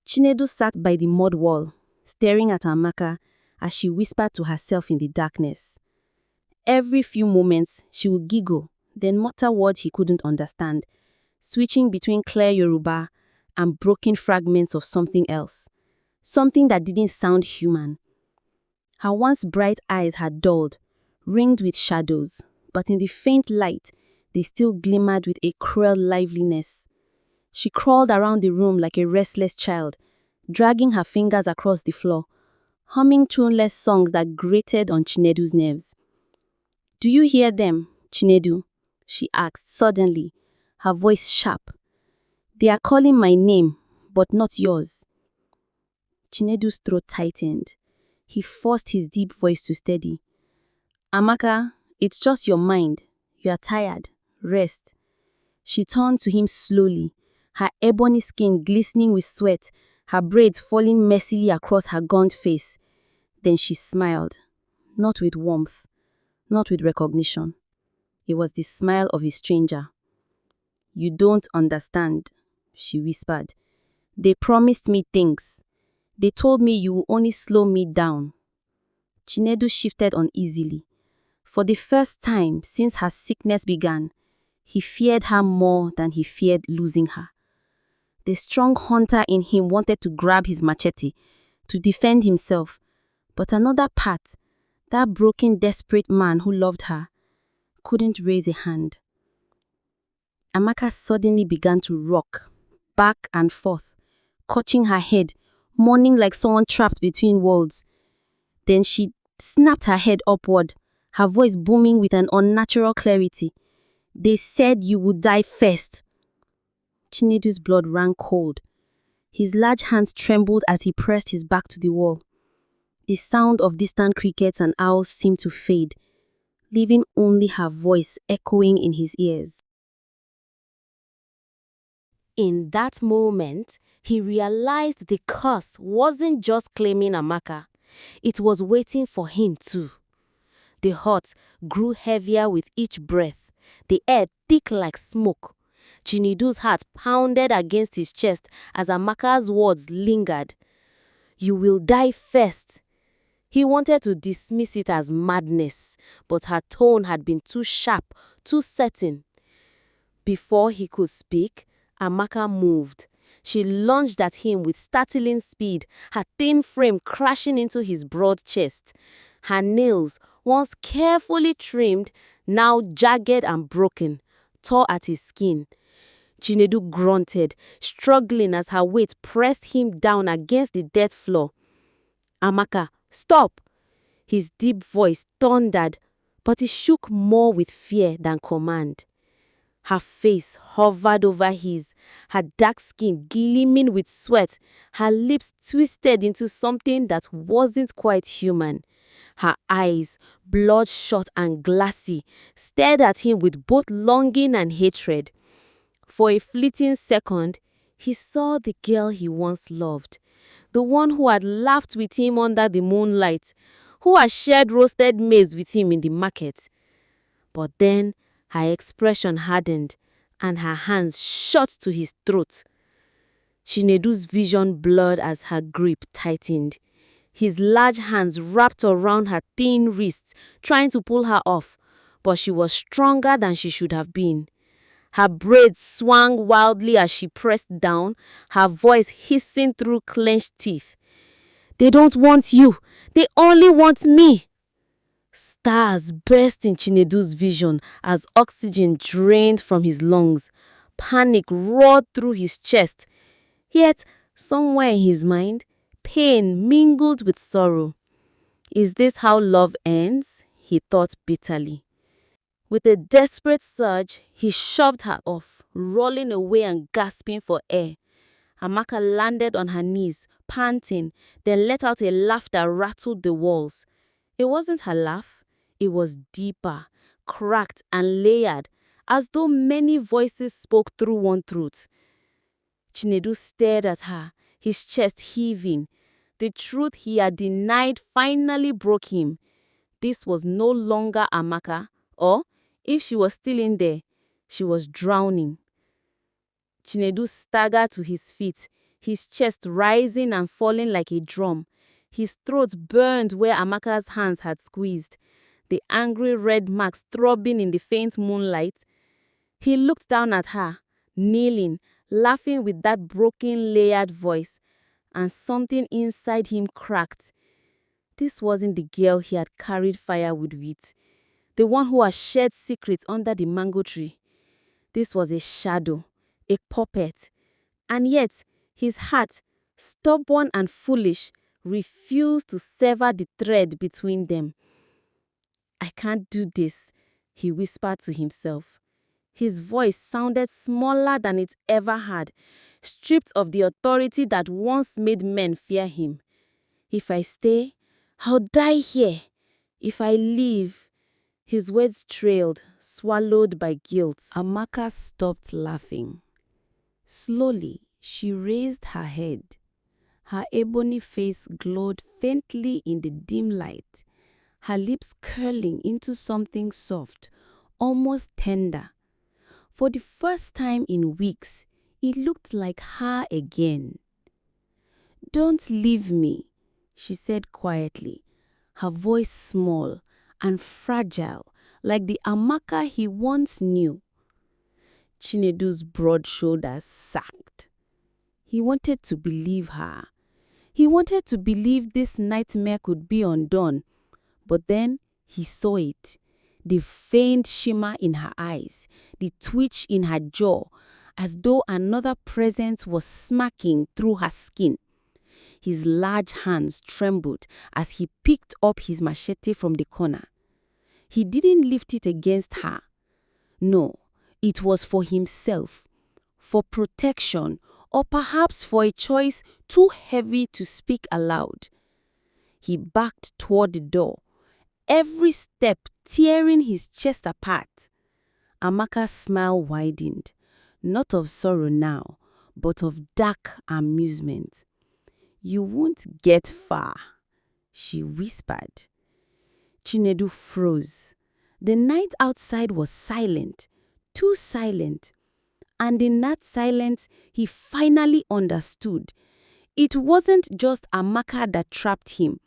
Chinedu sat by the mud wall, staring at Amaka as she whispered to herself in the darkness. Every few moments, she would giggle, then mutter words he couldn't understand, switching between clear Yoruba and broken fragments of something else, something that didn't sound human. Her once bright eyes had dulled, ringed with shadows, but in the faint light, They still glimmered with a cruel liveliness. She crawled around the room like a restless child, dragging her fingers across the floor, humming tuneless songs that grated on Chinedu's nerves. "Do you hear them, Chinedu?" she asked suddenly, her voice sharp. "They are calling my name, but not yours." Chinedu's throat tightened. He forced his deep voice to steady. "Amaka, it's just your mind. You are tired. Rest." She turned to him slowly, her ebony skin glistening with sweat, her braids falling messily across her gaunt face. Then she smiled, not with warmth, not with recognition. It was the smile of a stranger. "You don't understand," she whispered. "They promised me things. They told me you will only slow me down." Chinedu shifted uneasily. For the first time since her sickness began, he feared her more than he feared losing her. The strong hunter in him wanted to grab his machete, to defend himself, but another part, that broken, desperate man who loved her, couldn't raise a hand. Amaka suddenly began to rock, back and forth, clutching her head, moaning like someone trapped between worlds. Then she snapped her head upward, her voice booming with an unnatural clarity. "They said you would die first." Chinedu's blood ran cold. His large hands trembled as he pressed his back to the wall. The sound of distant crickets and owls seemed to fade, leaving only her voice echoing in his ears. In that moment, he realized the curse wasn't just claiming Amaka. It was waiting for him too. The heart grew heavier with each breath, the air thick like smoke. Chinedu's heart pounded against his chest as Amaka's words lingered. "You will die first." He wanted to dismiss it as madness, but her tone had been too sharp, too certain. Before he could speak, Amaka moved. She lunged at him with startling speed, her thin frame crashing into his broad chest. Her nails, once carefully trimmed, now jagged and broken, tore at his skin. Chinedu grunted, struggling as her weight pressed him down against the dirt floor. "Amaka, stop!" His deep voice thundered, but it shook more with fear than command. Her face hovered over his, her dark skin gleaming with sweat, her lips twisted into something that wasn't quite human. Her eyes, bloodshot and glassy, stared at him with both longing and hatred. For a fleeting second, he saw the girl he once loved, the one who had laughed with him under the moonlight, who had shared roasted maize with him in the market. But then her expression hardened, and her hands shot to his throat. Chinedu's vision blurred as her grip tightened. His large hands wrapped around her thin wrists, trying to pull her off, but she was stronger than she should have been. Her braids swung wildly as she pressed down, her voice hissing through clenched teeth. "They don't want you. They only want me." Stars burst in Chinedu's vision as oxygen drained from his lungs. Panic roared through his chest. Yet, somewhere in his mind, pain mingled with sorrow. Is this how love ends? He thought bitterly. With a desperate surge, he shoved her off, rolling away and gasping for air. Amaka landed on her knees, panting, then let out a laugh that rattled the walls. It wasn't her laugh. It was deeper, cracked and layered, as though many voices spoke through one throat. Chinedu stared at her, his chest heaving. The truth he had denied finally broke him. This was no longer Amaka, or, if she was still in there, she was drowning. Chinedu staggered to his feet, his chest rising and falling like a drum. His throat burned where Amaka's hands had squeezed, the angry red marks throbbing in the faint moonlight. He looked down at her, kneeling, laughing with that broken, layered voice, and something inside him cracked. This wasn't the girl he had carried firewood with, the one who had shared secrets under the mango tree. This was a shadow, a puppet, and yet his heart, stubborn and foolish, refused to sever the thread between them. "I can't do this," he whispered to himself. His voice sounded smaller than it ever had, stripped of the authority that once made men fear him. "If I stay, I'll die here. If I leave..." His words trailed, swallowed by guilt. Amaka stopped laughing. Slowly, she raised her head. Her ebony face glowed faintly in the dim light, her lips curling into something soft, almost tender. For the first time in weeks, it looked like her again. "Don't leave me," she said quietly, her voice small and fragile, like the Amaka he once knew. Chinedu's broad shoulders sagged. He wanted to believe her. He wanted to believe this nightmare could be undone. But then he saw it. The faint shimmer in her eyes, the twitch in her jaw, as though another presence was smacking through her skin. His large hands trembled as he picked up his machete from the corner. He didn't lift it against her. No, it was for himself, for protection, or perhaps for a choice too heavy to speak aloud. He backed toward the door, every step tearing his chest apart. Amaka's smile widened, not of sorrow now, but of dark amusement. "You won't get far," she whispered. Chinedu froze. The night outside was silent, too silent. And in that silence, he finally understood. It wasn't just Amaka that trapped him.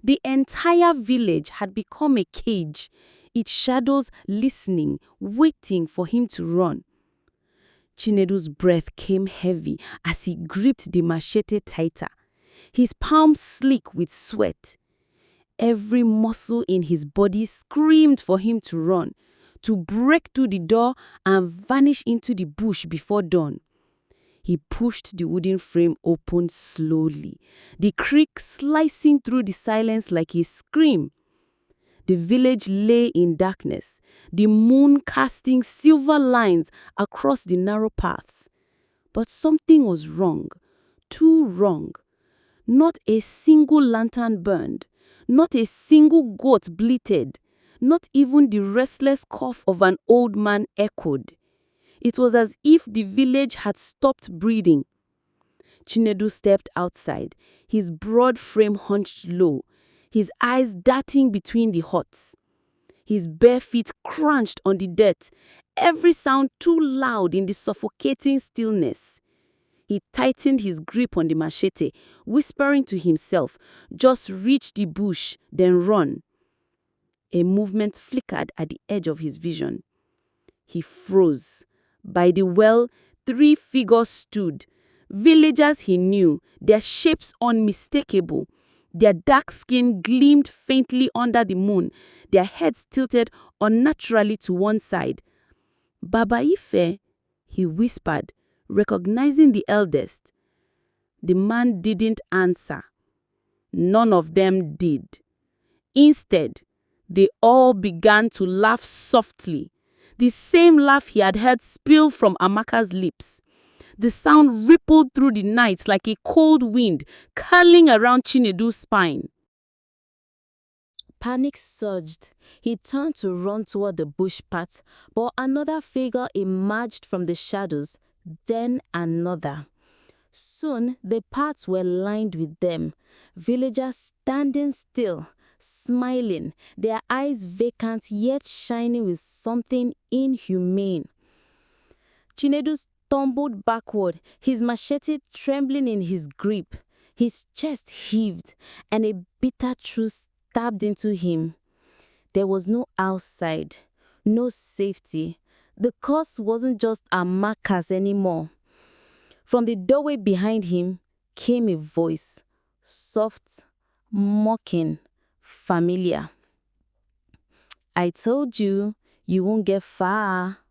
The entire village had become a cage, its shadows listening, waiting for him to run. Chinedu's breath came heavy as he gripped the machete tighter, his palms slick with sweat. Every muscle in his body screamed for him to run, to break through the door and vanish into the bush before dawn. He pushed the wooden frame open slowly, the creak slicing through the silence like a scream. The village lay in darkness, the moon casting silver lines across the narrow paths. But something was wrong, too wrong. Not a single lantern burned, not a single goat bleated, not even the restless cough of an old man echoed. It was as if the village had stopped breathing. Chinedu stepped outside, his broad frame hunched low, his eyes darting between the huts. His bare feet crunched on the dirt, every sound too loud in the suffocating stillness. He tightened his grip on the machete, whispering to himself, "Just reach the bush, then run." A movement flickered at the edge of his vision. He froze. By the well, 3 figures stood. Villagers he knew, their shapes unmistakable. Their dark skin gleamed faintly under the moon, their heads tilted unnaturally to one side. "Baba Ife," he whispered, recognizing the eldest. The man didn't answer. None of them did. Instead, they all began to laugh softly, the same laugh he had heard spill from Amaka's lips. The sound rippled through the night like a cold wind, curling around Chinedu's spine. Panic surged. He turned to run toward the bush path, but another figure emerged from the shadows, then another. Soon, the paths were lined with them, villagers standing still, smiling, their eyes vacant yet shining with something inhumane. Chinedu stumbled backward, his machete trembling in his grip. His chest heaved, and a bitter truth stabbed into him. There was no outside, no safety. The curse wasn't just Amaka's anymore. From the doorway behind him came a voice, soft, mocking, familiar. "I told you, you won't get far."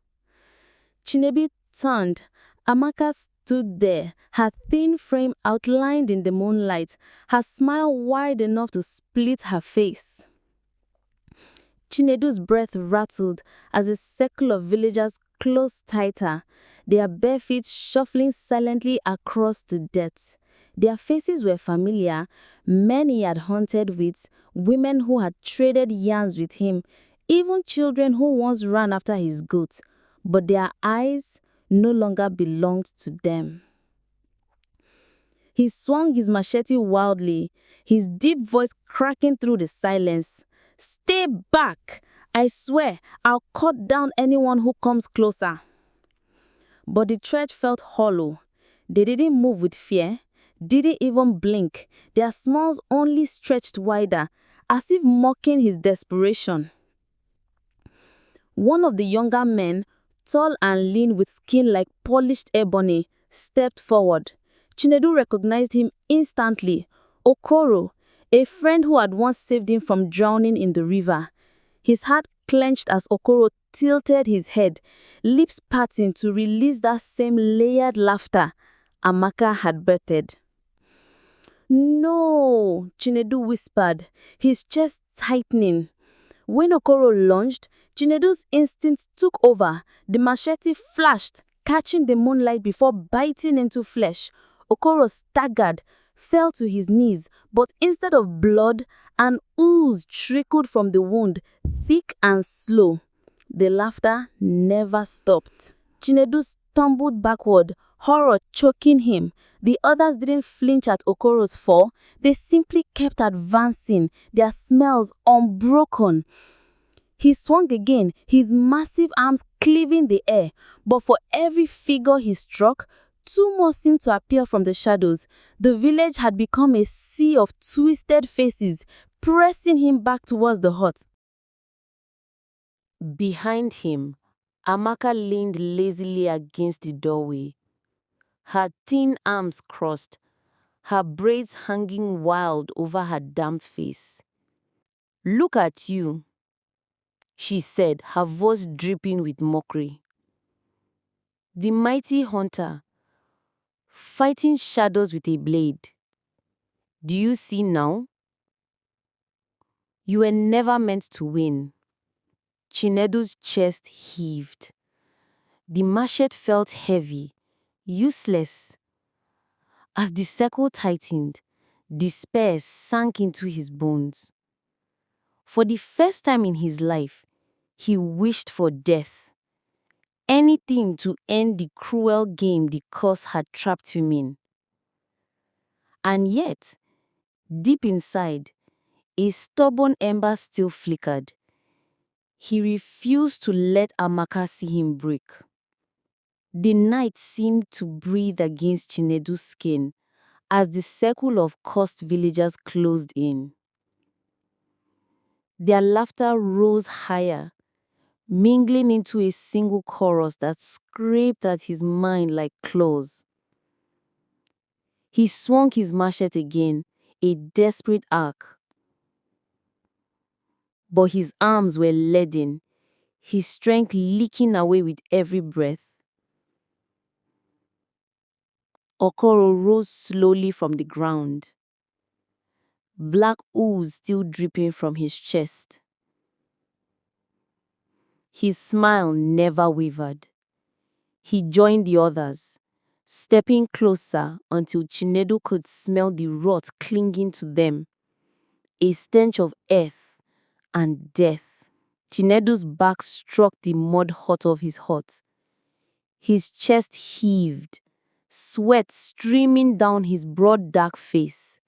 Chinedu turned. Amaka stood there, her thin frame outlined in the moonlight, her smile wide enough to split her face. Chinedu's breath rattled as a circle of villagers closed tighter, their bare feet shuffling silently across the dirt. Their faces were familiar, men he had hunted with, women who had traded yarns with him, even children who once ran after his goats, but their eyes no longer belonged to them. He swung his machete wildly, his deep voice cracking through the silence. "Stay back! I swear I'll cut down anyone who comes closer." But the threat felt hollow. They didn't move with fear, didn't even blink. Their smiles only stretched wider, as if mocking his desperation. One of the younger men, tall and lean with skin like polished ebony, stepped forward. Chinedu recognized him instantly. Okoro, a friend who had once saved him from drowning in the river. His heart clenched as Okoro tilted his head, lips parting to release that same layered laughter Amaka had birthed. "No," Chinedu whispered, his chest tightening. When Okoro lunged, Chinedu's instincts took over. The machete flashed, catching the moonlight before biting into flesh. Okoro staggered, fell to his knees, but instead of blood, an ooze trickled from the wound, thick and slow. The laughter never stopped. Chinedu stumbled backward, horror choking him. The others didn't flinch at Okoro's fall. They simply kept advancing, their smells unbroken. He swung again, his massive arms cleaving the air, but for every figure he struck, two more seemed to appear from the shadows. The village had become a sea of twisted faces, pressing him back towards the hut. Behind him, Amaka leaned lazily against the doorway, her thin arms crossed, her braids hanging wild over her damp face. "Look at you," she said, her voice dripping with mockery. "The mighty hunter, fighting shadows with a blade. Do you see now? You were never meant to win." Chinedu's chest heaved. The machete felt heavy, useless. As the circle tightened, despair sank into his bones. For the first time in his life, he wished for death. Anything to end the cruel game the curse had trapped him in. And yet, deep inside, a stubborn ember still flickered. He refused to let Amaka see him break. The night seemed to breathe against Chinedu's skin as the circle of cursed villagers closed in. Their laughter rose higher, mingling into a single chorus that scraped at his mind like claws. He swung his machete again, a desperate arc. But his arms were leaden, his strength leaking away with every breath. Okoro rose slowly from the ground, black ooze still dripping from his chest. His smile never wavered. He joined the others, stepping closer until Chinedu could smell the rot clinging to them, a stench of earth and death. Chinedu's back struck the mud hut of his hut. His chest heaved, sweat streaming down his broad dark face.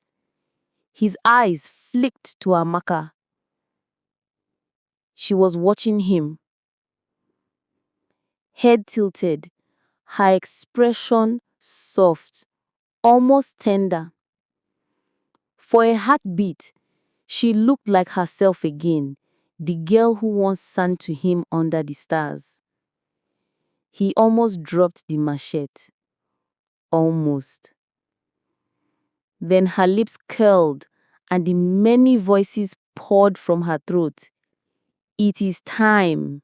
His eyes flicked to Amaka. She was watching him. Head tilted, her expression soft, almost tender. For a heartbeat, she looked like herself again, the girl who once sang to him under the stars. He almost dropped the machete. Almost. Then her lips curled and the many voices poured from her throat. "It is time."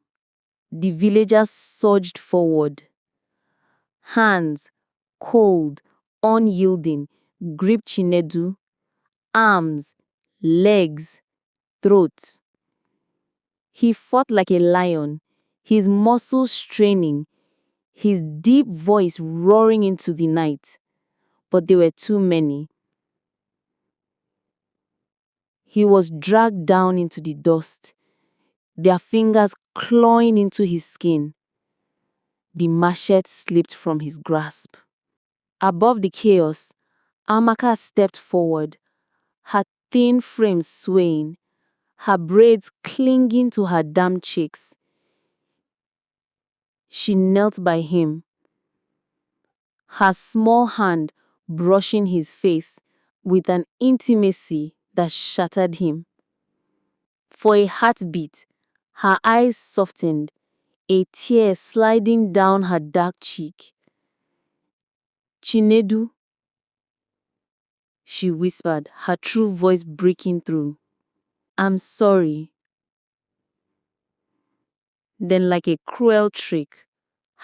The villagers surged forward. Hands, cold, unyielding, gripped Chinedu. Arms, legs, throat. He fought like a lion, his muscles straining, his deep voice roaring into the night. But there were too many. He was dragged down into the dust, their fingers clawing into his skin. The machete slipped from his grasp. Above the chaos, Amaka stepped forward, her thin frame swaying, her braids clinging to her damp cheeks. She knelt by him, her small hand brushing his face with an intimacy that shattered him. For a heartbeat, her eyes softened, a tear sliding down her dark cheek. "Chinedu," she whispered, her true voice breaking through. "I'm sorry." Then, like a cruel trick,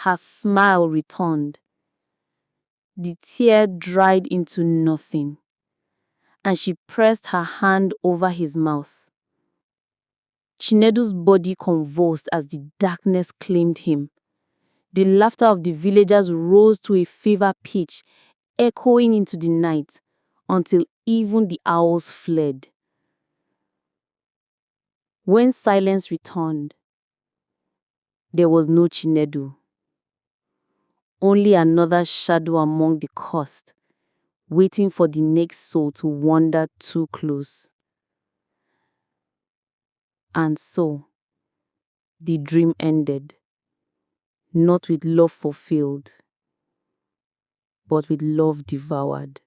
her smile returned. The tear dried into nothing, and she pressed her hand over his mouth. Chinedu's body convulsed as the darkness claimed him. The laughter of the villagers rose to a fever pitch, echoing into the night, until even the owls fled. When silence returned, there was no Chinedu. Only another shadow among the cursed, waiting for the next soul to wander too close. And so, the dream ended, not with love fulfilled, but with love devoured.